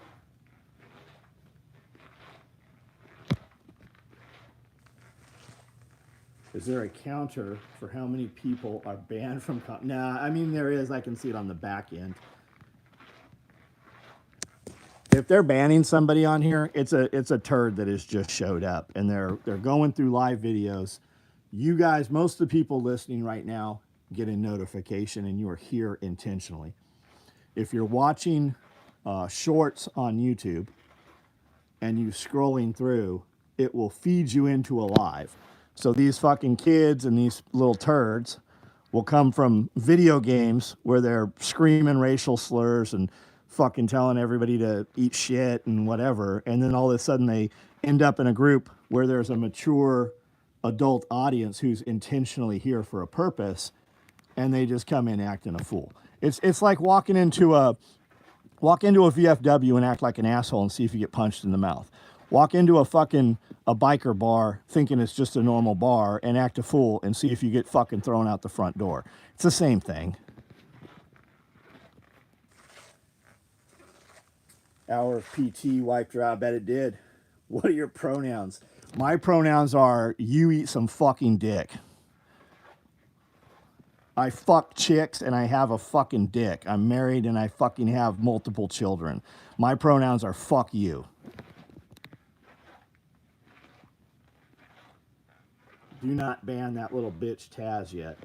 [SPEAKER 1] Is there a counter for how many people are banned from? Nah, I mean, there is. I can see it on the back end. If they're banning somebody on here, it's a turd that has just showed up, and they're going through live videos. You guys, most of the people listening right now, get a notification, and you are here intentionally. If you're watching shorts on YouTube and you scrolling through, it will feed you into a live. So these fucking kids and these little turds will come from video games where they're screaming racial slurs and fucking telling everybody to eat shit and whatever. And then all of a sudden they end up in a group where there's a mature adult audience who's intentionally here for a purpose, and they just come in acting a fool. It's like walk into a VFW and act like an asshole and see if you get punched in the mouth. Walk into a biker bar thinking it's just a normal bar and act a fool and see if you get fucking thrown out the front door. It's the same thing. Hour of PT wiped her out. I bet it did. What are your pronouns? My pronouns are you eat some fucking dick. I fuck chicks and I have a fucking dick. I'm married and I fucking have multiple children. My pronouns are fuck you. Do not ban that little bitch Taz yet.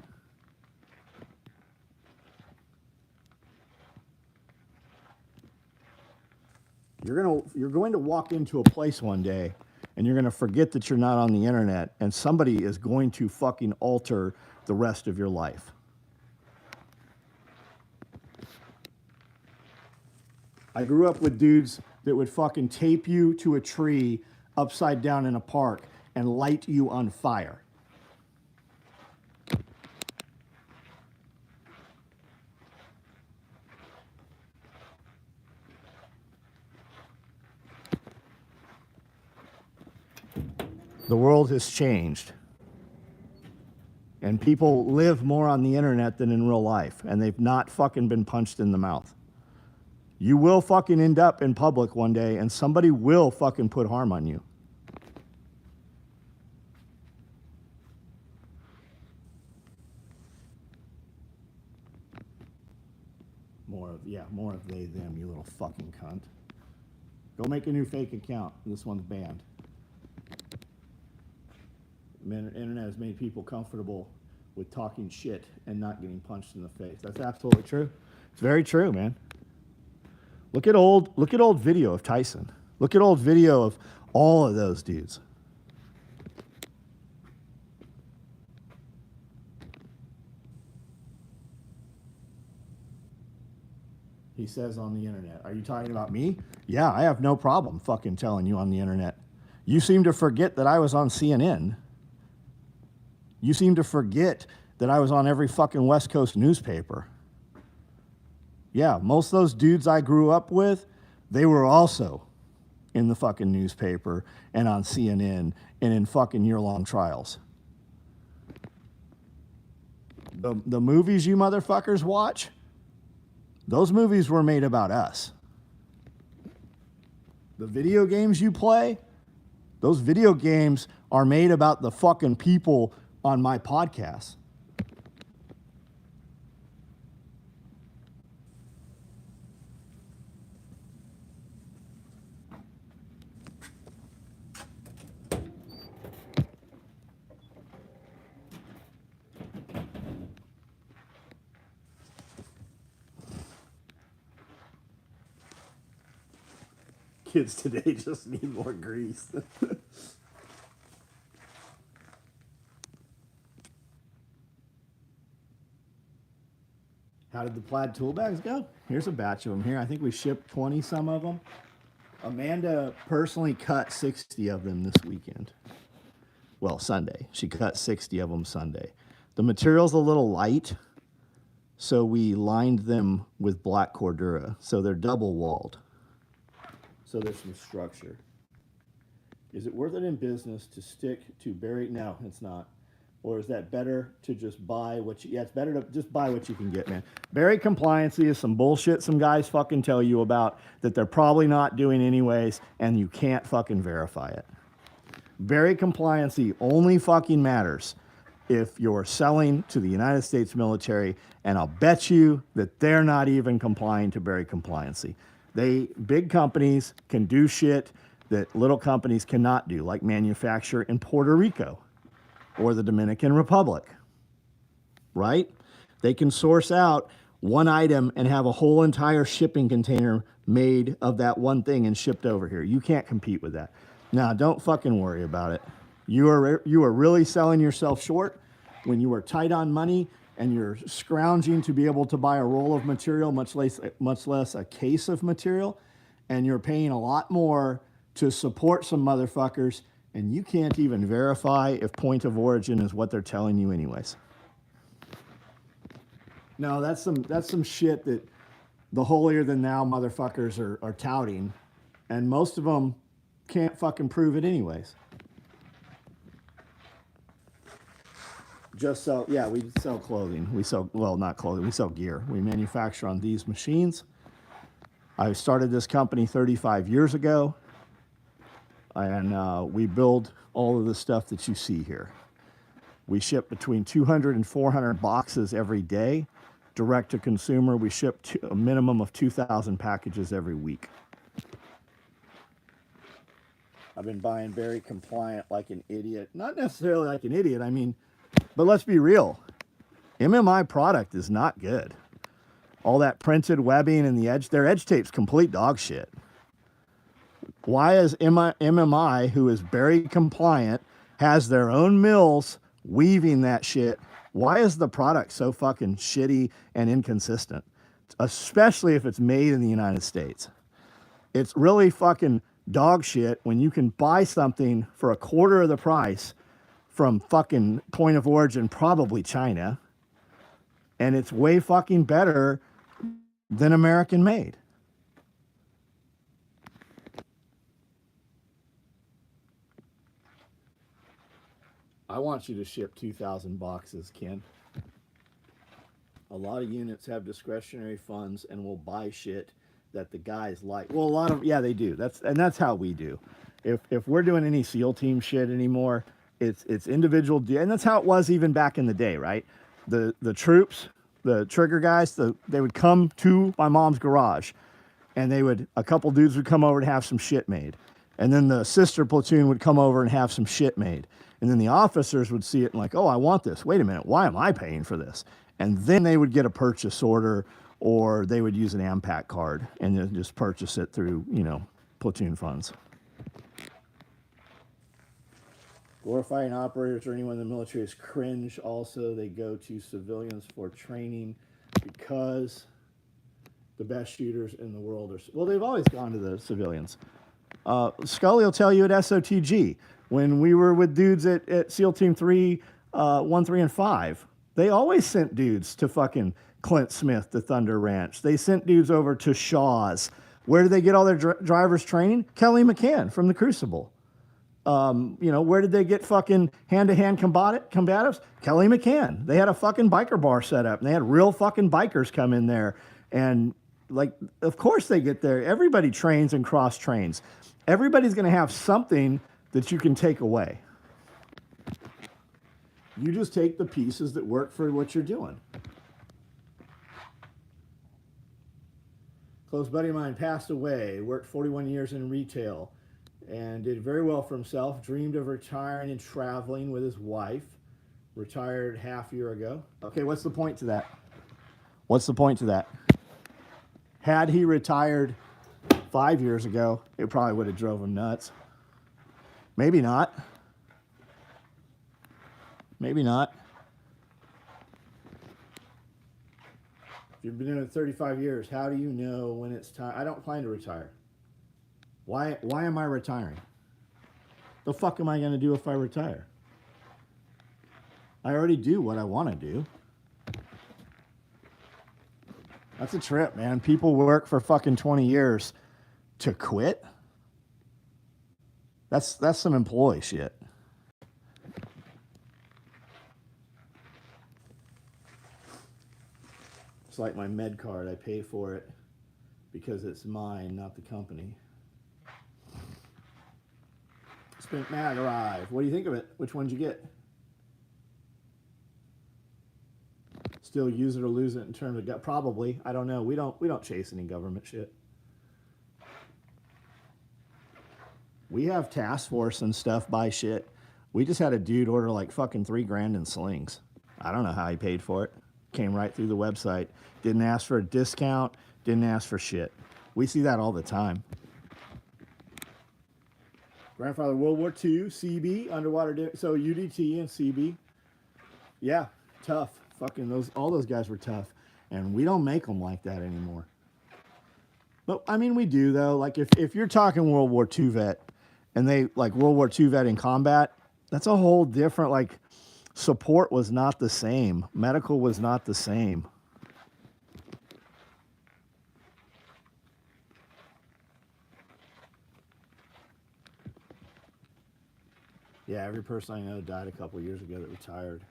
[SPEAKER 1] You're going to walk into a place one day and you're going to forget that you're not on the internet, and somebody is going to fucking alter the rest of your life. I grew up with dudes that would fucking tape you to a tree upside down in a park and light you on fire. The world has changed. And people live more on the internet than in real life, and they've not fucking been punched in the mouth. You will fucking end up in public one day, and somebody will fucking put harm on you. More of they, them, you little fucking cunt. Go make a new fake account. This one's banned. The internet has made people comfortable with talking shit and not getting punched in the face. That's absolutely true. It's very true, man. Look at old video of Tyson. Look at old video of all of those dudes. He says on the internet, are you talking about me? Yeah, I have no problem fucking telling you on the internet. You seem to forget that I was on CNN. You seem to forget that I was on every fucking West Coast newspaper. Yeah, most of those dudes I grew up with, they were also in the fucking newspaper and on CNN and in fucking year-long trials. The movies you motherfuckers watch, those movies were made about us. The video games you play, those video games are made about the fucking people on my podcast. Kids today just need more grease. How did the plaid tool bags go? Here's a batch of them here. I think we shipped 20 some of them. Amanda personally cut 60 of them this weekend. Well, Sunday. She cut 60 of them Sunday. The material's a little light, so we lined them with black Cordura. So they're double walled. So there's some structure. Is it worth it in business to stick to buried? No, it's not. Or is that better to just buy what you, yeah, it's better to just buy what you can get, man. Buried compliancy is some bullshit some guys fucking tell you about that they're probably not doing anyways, and you can't fucking verify it. Buried compliancy only fucking matters if you're selling to the United States military, and I'll bet you that they're not even complying to buried compliancy. Big companies can do shit that little companies cannot do, like manufacture in Puerto Rico or the Dominican Republic, right? They can source out one item and have a whole entire shipping container made of that one thing and shipped over here. You can't compete with that. Now, don't fucking worry about it. You are really selling yourself short when you are tight on money and you're scrounging to be able to buy a roll of material, much less a case of material, and you're paying a lot more to support some motherfuckers, and you can't even verify if point of origin is what they're telling you anyways. No, that's some shit that the holier than thou motherfuckers are touting, and most of them can't fucking prove it anyways. Just sell, yeah, we sell clothing. We sell, well, not clothing, we sell gear. We manufacture on these machines. I started this company 35 years ago, and we build all of the stuff that you see here. We ship between 200 and 400 boxes every day. Direct to consumer, we ship a minimum of 2,000 packages every week. I've been buying very compliant like an idiot. Not necessarily like an idiot, I mean, but let's be real. MMI product is not good. All that printed webbing and their edge tape's complete dog shit. Why is MMI, who is very compliant, has their own mills weaving that shit? Why is the product so fucking shitty and inconsistent? Especially if it's made in the United States. It's really fucking dog shit when you can buy something for a quarter of the price from fucking point of origin, probably China, and it's way fucking better than American made. I want you to ship 2,000 boxes, Ken. A lot of units have discretionary funds and will buy shit that the guys like. Well, a lot of, yeah, they do. That's how we do. If we're doing any SEAL team shit anymore, it's individual, and that's how it was even back in the day, right? The troops, the trigger guys, they would come to my mom's garage, and a couple dudes would come over to have some shit made, and then the sister platoon would come over and have some shit made, and then the officers would see it and like, oh, I want this. Wait a minute, why am I paying for this? And then they would get a purchase order or they would use an AMPAC card and then just purchase it through, platoon funds. Glorifying operators or anyone in the military is cringe. Also, they go to civilians for training because the best shooters in the world are... Well, they've always gone to the civilians. Scully will tell you at SOTG, when we were with dudes at SEAL Team 3, 1, 3, and 5, they always sent dudes to fucking Clint Smith, to Thunder Ranch. They sent dudes over to Shaw's. Where did they get all their drivers training? Kelly McCann from the Crucible. Where did they get fucking hand-to-hand combatives? Kelly McCann. They had a fucking biker bar set up, and they had real fucking bikers come in there. And, of course they get there. Everybody trains and cross-trains. Everybody's going to have something that you can take away. You just take the pieces that work for what you're doing. Close buddy of mine passed away, worked 41 years in retail, and did very well for himself. Dreamed of retiring and traveling with his wife. Retired half a year ago. Okay, what's the point to that? What's the point to that? Had he retired 5 years ago, it probably would have drove him nuts. Maybe not. Maybe not. If you've been doing it 35 years, how do you know when it's time? I don't plan to retire. Why am I retiring? The fuck am I going to do if I retire? I already do what I want to do. That's a trip, man. People work for fucking 20 years to quit. That's some employee shit. It's like my med card. I pay for it because it's mine, not the company. Spent mag arrived. What do you think of it? Which one did you get? Still use it or lose it in terms of probably. I don't know. We don't chase any government shit. We have task force and stuff buy shit. We just had a dude order like fucking $3,000 in slings. I don't know how he paid for it. Came right through the website. Didn't ask for a discount. Didn't ask for shit. We see that all the time. Grandfather, World War II, CB, underwater. So UDT and CB. Yeah, tough. Fucking all those guys were tough. And we don't make them like that anymore. But, I mean, we do, though. Like, if you're talking World War II vet, and they, like, World War II vet in combat, that's a whole different, like, support was not the same. Medical was not the same. Yeah, every person I know died a couple years ago that retired.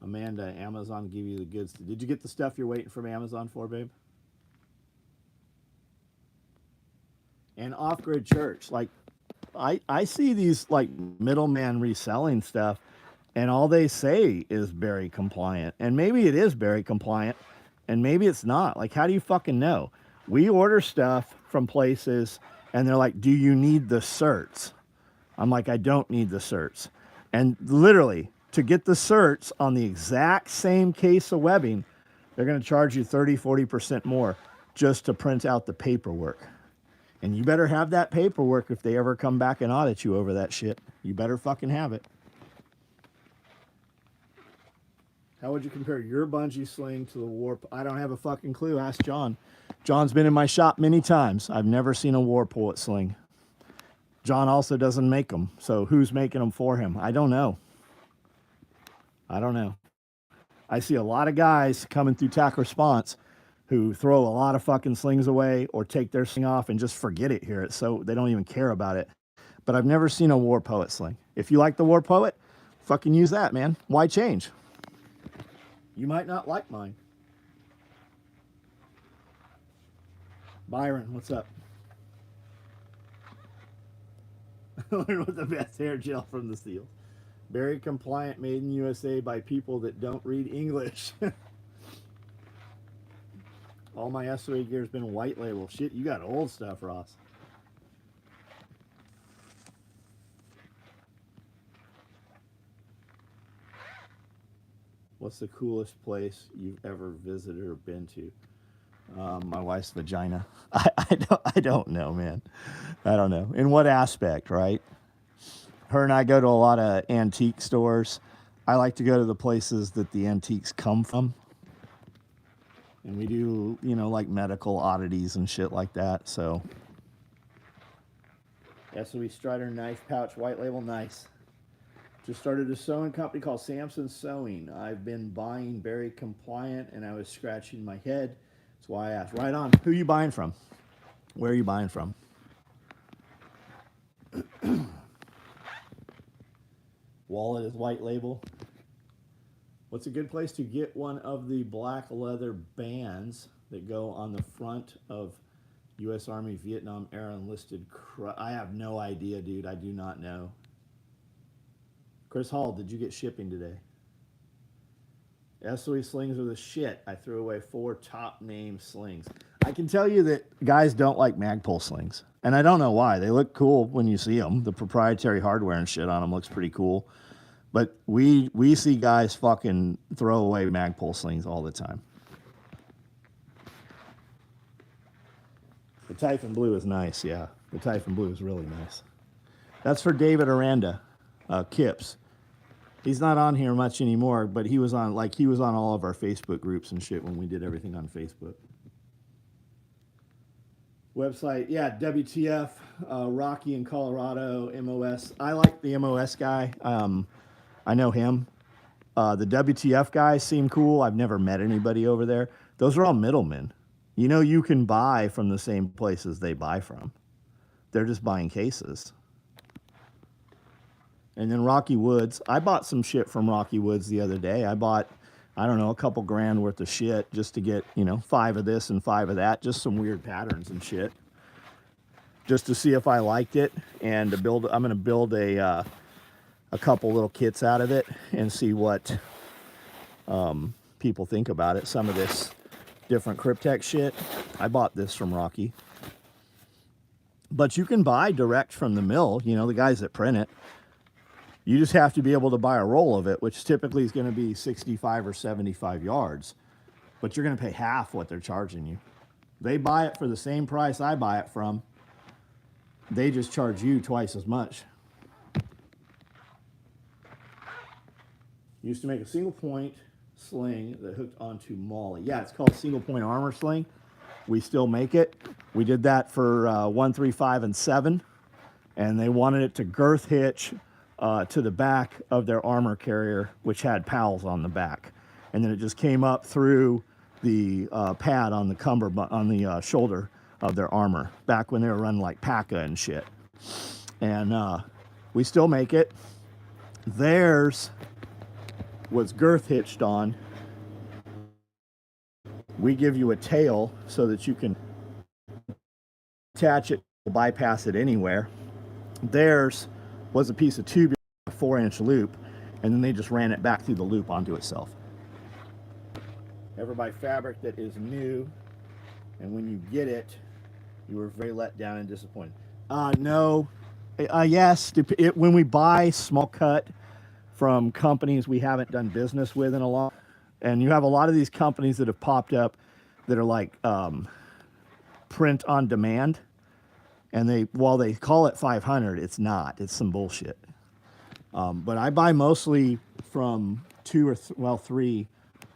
[SPEAKER 1] Amanda, Amazon give you the goods. Did you get the stuff you're waiting from Amazon for, babe? And off-grid church. Like, I see these, like, middleman reselling stuff, and all they say is Berry compliant. And maybe it is Berry compliant, and maybe it's not. Like, how do you fucking know? We order stuff from places, and they're like, do you need the certs? I'm like, I don't need the certs. And literally, to get the certs on the exact same case of webbing, they're going to charge you 30, 40% more just to print out the paperwork. And you better have that paperwork if they ever come back and audit you over that shit. You better fucking have it. How would you compare your bungee sling to the warp? I don't have a fucking clue. Ask John. John's been in my shop many times. I've never seen a war pullet sling. John also doesn't make them. So who's making them for him? I don't know. I don't know. I see a lot of guys coming through TAC Response who throw a lot of fucking slings away or take their sling off and just forget it here. It's so they don't even care about it. But I've never seen a War Poet sling. If you like the War Poet, fucking use that, man. Why change? You might not like mine. Byron, what's up? Learn what the best hair gel from the SEALs. Very compliant, made in USA by people that don't read English. All my SOE gear has been white label. Shit, you got old stuff, Ross. What's the coolest place you've ever visited or been to? My wife's vagina. I don't know, man. I don't know. In what aspect, right? Her and I go to a lot of antique stores. I like to go to the places that the antiques come from. And we do, you know, like medical oddities and shit like that. So, SOE Strider knife pouch, white label, nice. Just started a sewing company called Samson Sewing. I've been buying very compliant, and I was scratching my head. That's why I asked. Right on. Who are you buying from? Where are you buying from? Wallet is white label. What's a good place to get one of the black leather bands that go on the front of U.S. Army Vietnam era enlisted? I have no idea, dude. I do not know. Chris Hall, did you get shipping today? SOE slings are the shit. I threw away 4 top name slings. I can tell you that guys don't like Magpul slings. And I don't know why. They look cool when you see them. The proprietary hardware and shit on them looks pretty cool. But we see guys fucking throw away Magpul slings all the time. The Typhon Blue is nice, yeah. The Typhon Blue is really nice. That's for David Aranda, Kips. He's not on here much anymore, but he was on all of our Facebook groups and shit when we did everything on Facebook. Website, yeah, WTF, Rocky in Colorado, MOS. I like the MOS guy. I know him. The WTF guys seem cool. I've never met anybody over there. Those are all middlemen. You know, you can buy from the same places they buy from. They're just buying cases. And then Rocky Woods. I bought some shit from Rocky Woods the other day. I bought, I don't know, a couple grand worth of shit just to get, you know, 5 of this and 5 of that. Just some weird patterns and shit. Just to see if I liked it. And to build, I'm going to build a couple little kits out of it and see what people think about it. Some of this different Cryptex shit. I bought this from Rocky. But you can buy direct from the mill, you know, the guys that print it. You just have to be able to buy a roll of it, which typically is going to be 65 or 75 yards. But you're going to pay half what they're charging you. They buy it for the same price I buy it from. They just charge you twice as much. Used to make a single point sling that hooked onto Molly. Yeah, it's called single point armor sling. We still make it. We did that for 1, 3, 5, and 7. And they wanted it to girth hitch to the back of their armor carrier, which had pals on the back. And then it just came up through the pad on the shoulder of their armor, back when they were running like PACA and shit. And we still make it. Theirs was girth hitched on. We give you a tail so that you can attach it, bypass it anywhere. Theirs was a piece of tube, a 4-inch loop, and then they just ran it back through the loop onto itself. Ever buy fabric that is new, and when you get it, you were very let down and disappointed? No. Yes, when we buy small cut from companies we haven't done business with in a long, and you have a lot of these companies that have popped up that are like print on demand. And while they call it 500, it's not. It's some bullshit. But I buy mostly from 2 or 3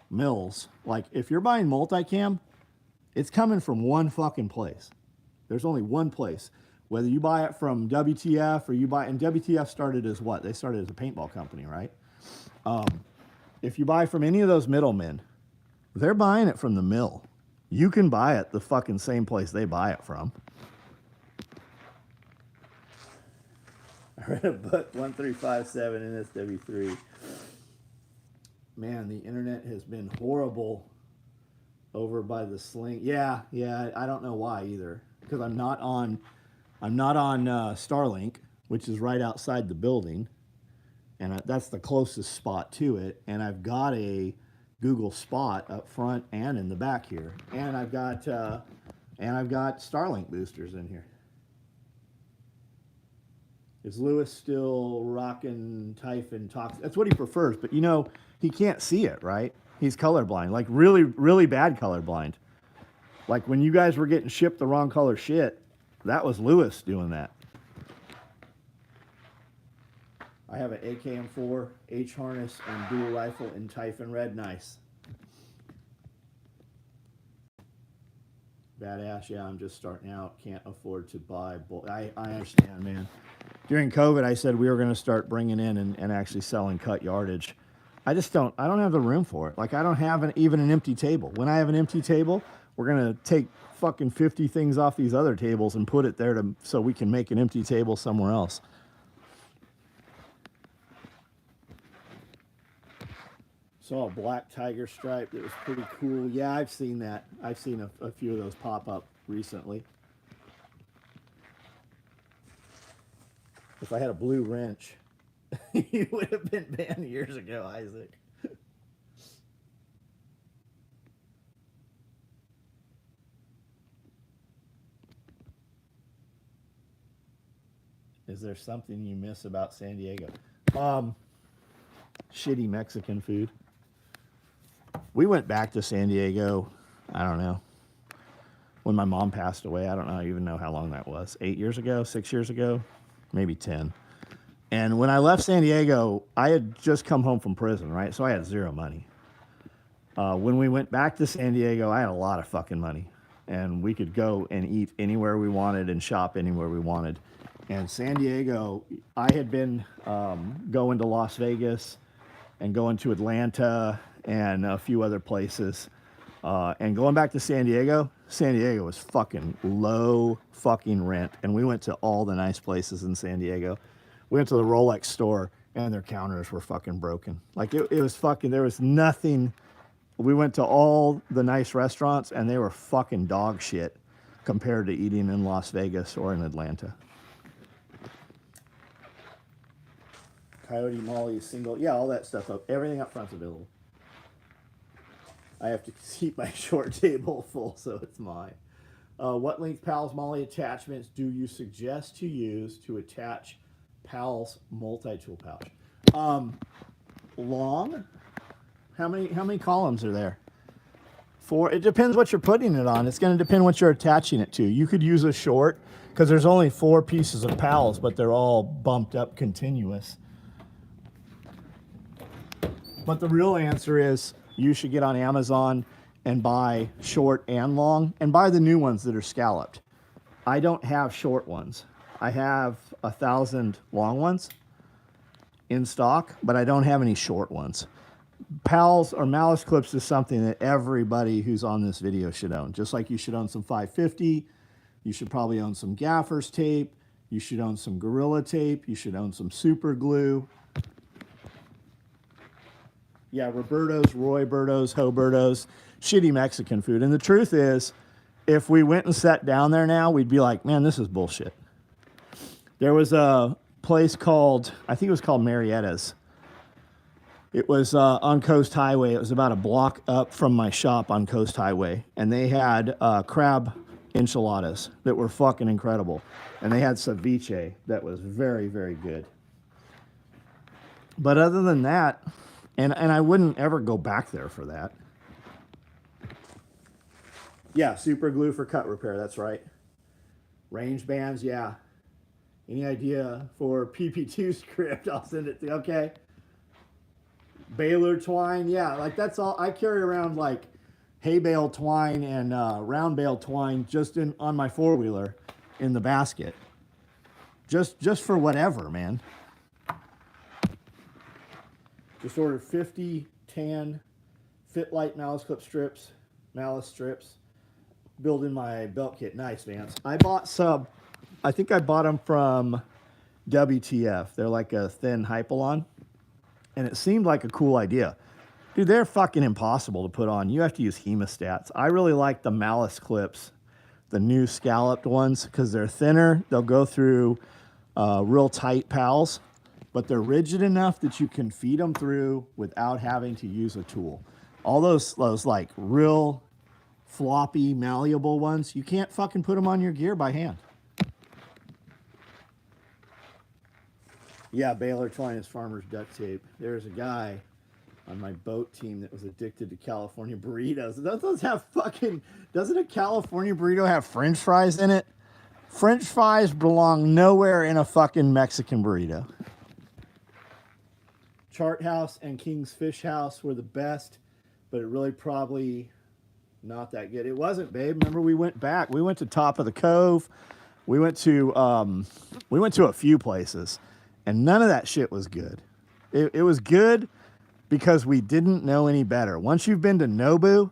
[SPEAKER 1] mills. Like, if you're buying multicam, it's coming from one fucking place. There's only one place. Whether you buy it from WTF or and WTF started as what? They started as a paintball company, right? If you buy from any of those middlemen, they're buying it from the mill. You can buy it the fucking same place they buy it from. I read a book, 1357 in SW3. Man, the internet has been horrible over by the sling. Yeah, I don't know why either. Because I'm not on Starlink, which is right outside the building. And that's the closest spot to it. And I've got a Google Spot up front and in the back here. And I've got Starlink boosters in here. Is Lewis still rocking Typhon Toxic? That's what he prefers, but you know, he can't see it, right? He's colorblind, like really, really bad colorblind. Like when you guys were getting shipped the wrong color shit, that was Lewis doing that. I have an AKM4, H harness, and dual rifle in Typhon Red. Nice. Badass, yeah, I'm just starting out. Can't afford to buy. I understand, man. During COVID, I said we were going to start bringing in and actually selling cut yardage. I don't have the room for it. Like, I don't have even an empty table. When I have an empty table, we're going to take fucking 50 things off these other tables and put it there so we can make an empty table somewhere else. Saw a black tiger stripe that was pretty cool. Yeah, I've seen that. I've seen a few of those pop up recently. If I had a blue wrench, you would have been banned years ago, Isaac. Is there something you miss about San Diego? Shitty Mexican food. We went back to San Diego, I don't know, when my mom passed away. I don't even know how long that was. 8 years ago, 6 years ago, maybe 10. And when I left San Diego, I had just come home from prison, right? So I had zero money. When we went back to San Diego, I had a lot of fucking money. And we could go and eat anywhere we wanted and shop anywhere we wanted. And San Diego, I had been going to Las Vegas and going to Atlanta and a few other places. And going back to San Diego was fucking low fucking rent. And we went to all the nice places in San Diego. We went to the Rolex store and their counters were fucking broken. Like it was fucking, there was nothing. We went to all the nice restaurants and they were fucking dog shit compared to eating in Las Vegas or in Atlanta. Coyote Molly, single, yeah, all that stuff up. Everything up front's available. I have to keep my short table full, so it's mine. What length PALS Molly attachments do you suggest to use to attach PALS multi-tool pouch? Long. How many columns are there? 4. It depends what you're putting it on. It's going to depend what you're attaching it to. You could use a short because there's only 4 pieces of PALS, but they're all bumped up continuous. But the real answer is you should get on Amazon and buy short and long, and buy the new ones that are scalloped. I don't have short ones. I have 1,000 long ones in stock, but I don't have any short ones. PALS or malice clips is something that everybody who's on this video should own. Just like you should own some 550, you should probably own some gaffer's tape, you should own some Gorilla tape, you should own some super glue. Yeah, Roberto's, Royberto's, Hoberto's, shitty Mexican food. And the truth is, if we went and sat down there now, we'd be like, man, this is bullshit. There was a place called, I think it was called Marietta's. It was on Coast Highway. It was about a block up from my shop on Coast Highway. And they had crab enchiladas that were fucking incredible. And they had ceviche that was very, very good. But other than that, and I wouldn't ever go back there for that. Yeah, super glue for cut repair, that's right. Range bands, yeah. Any idea for PP2 script? I'll send it to you, okay. Baler twine, yeah, like that's all. I carry around like hay bale twine and round bale twine just on my 4-wheeler in the basket. Just for whatever, man. Just ordered 50 tan Fit Light malice clip strips, malice strips. Building my belt kit. Nice, Vance. I bought some. I think I bought them from WTF. They're like a thin Hypalon. And it seemed like a cool idea. Dude, they're fucking impossible to put on. You have to use hemostats. I really like the malice clips, the new scalloped ones, because they're thinner. They'll go through real tight pals. But they're rigid enough that you can feed them through without having to use a tool. All those like real floppy, malleable ones, you can't fucking put them on your gear by hand. Yeah, Baylor Twine is farmer's duct tape. There's a guy on my boat team that was addicted to California burritos. Doesn't a California burrito have French fries in it? French fries belong nowhere in a fucking Mexican burrito. Chart House and King's Fish House were the best, but it really probably not that good. It wasn't, babe. Remember we went back. We went to Top of the Cove. We went to a few places, and none of that shit was good. It was good because we didn't know any better. Once you've been to Nobu,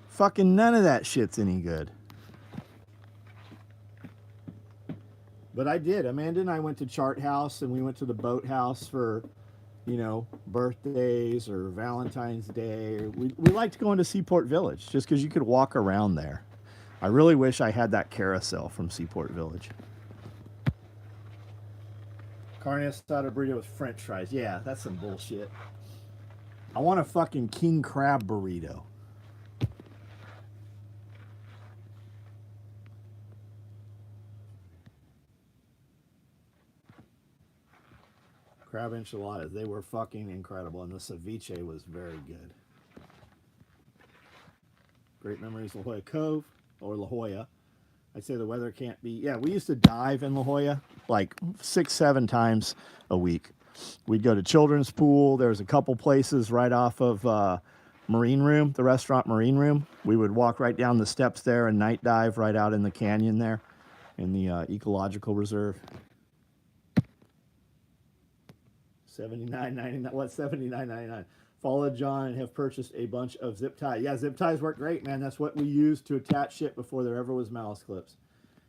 [SPEAKER 1] fucking none of that shit's any good. But I did. Amanda and I went to Chart House, and we went to the Boat House for, birthdays or Valentine's Day. We liked going to Seaport Village just because you could walk around there. I really wish I had that carousel from Seaport Village. Carne asada burrito with French fries. Yeah, that's some bullshit. I want a fucking king crab burrito. Crab enchiladas. They were fucking incredible. And the ceviche was very good. Great memories, La Jolla Cove or La Jolla. I'd say the weather can't be. Yeah, we used to dive in La Jolla like 6-7 times a week. We'd go to Children's Pool. There was a couple places right off of Marine Room, the restaurant Marine Room. We would walk right down the steps there and night dive right out in the canyon there in the ecological reserve. $79.99. What? $79.99. Followed John and have purchased a bunch of zip ties. Yeah, zip ties work great, man. That's what we used to attach shit before there ever was malice clips.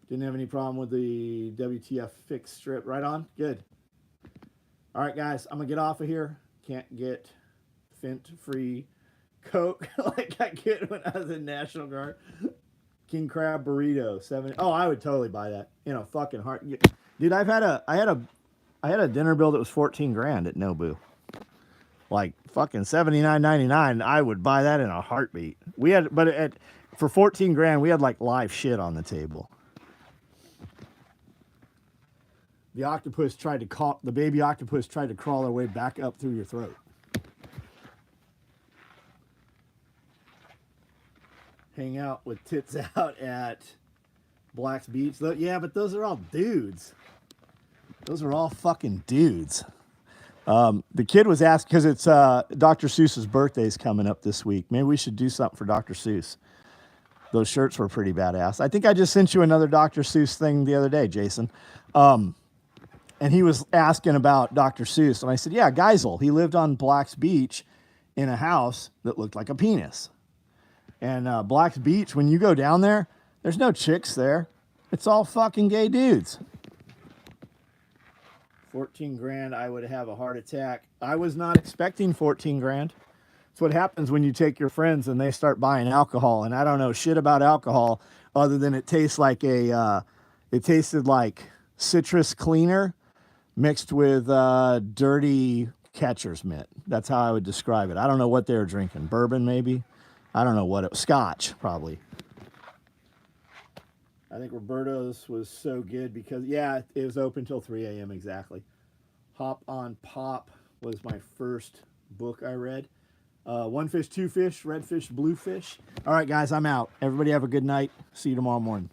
[SPEAKER 1] Didn't have any problem with the WTF fixed strip. Right on? Good. All right, guys, I'm going to get off of here. Can't get Fint-free Coke like I get when I was in National Guard. King Crab Burrito, 70. Oh, I would totally buy that. Fucking heart. Dude, I had a dinner bill that was 14 grand at Nobu. Like fucking $79.99. I would buy that in a heartbeat. For 14 grand, we had like live shit on the table. The baby octopus tried to crawl their way back up through your throat. Hang out with tits out at Black's Beach. Yeah, but those are all dudes. Those are all fucking dudes. The kid was asked, because it's Dr. Seuss's birthday's coming up this week. Maybe we should do something for Dr. Seuss. Those shirts were pretty badass. I think I just sent you another Dr. Seuss thing the other day, Jason. And he was asking about Dr. Seuss. And I said, yeah, Geisel. He lived on Black's Beach in a house that looked like a penis. And Black's Beach, when you go down there, there's no chicks there. It's all fucking gay dudes. 14 grand, I would have a heart attack. I was not expecting 14 grand. That's what happens when you take your friends and they start buying alcohol. And I don't know shit about alcohol other than it tastes like it tasted like citrus cleaner mixed with dirty catcher's mitt. That's how I would describe it. I don't know what they were drinking. Bourbon, maybe? I don't know what it was. Scotch, probably. I think Roberto's was so good because, yeah, it was open till 3 a.m. exactly. Hop on Pop was my first book I read. One Fish, Two Fish, Red Fish, Blue Fish. All right, guys, I'm out. Everybody have a good night. See you tomorrow morning.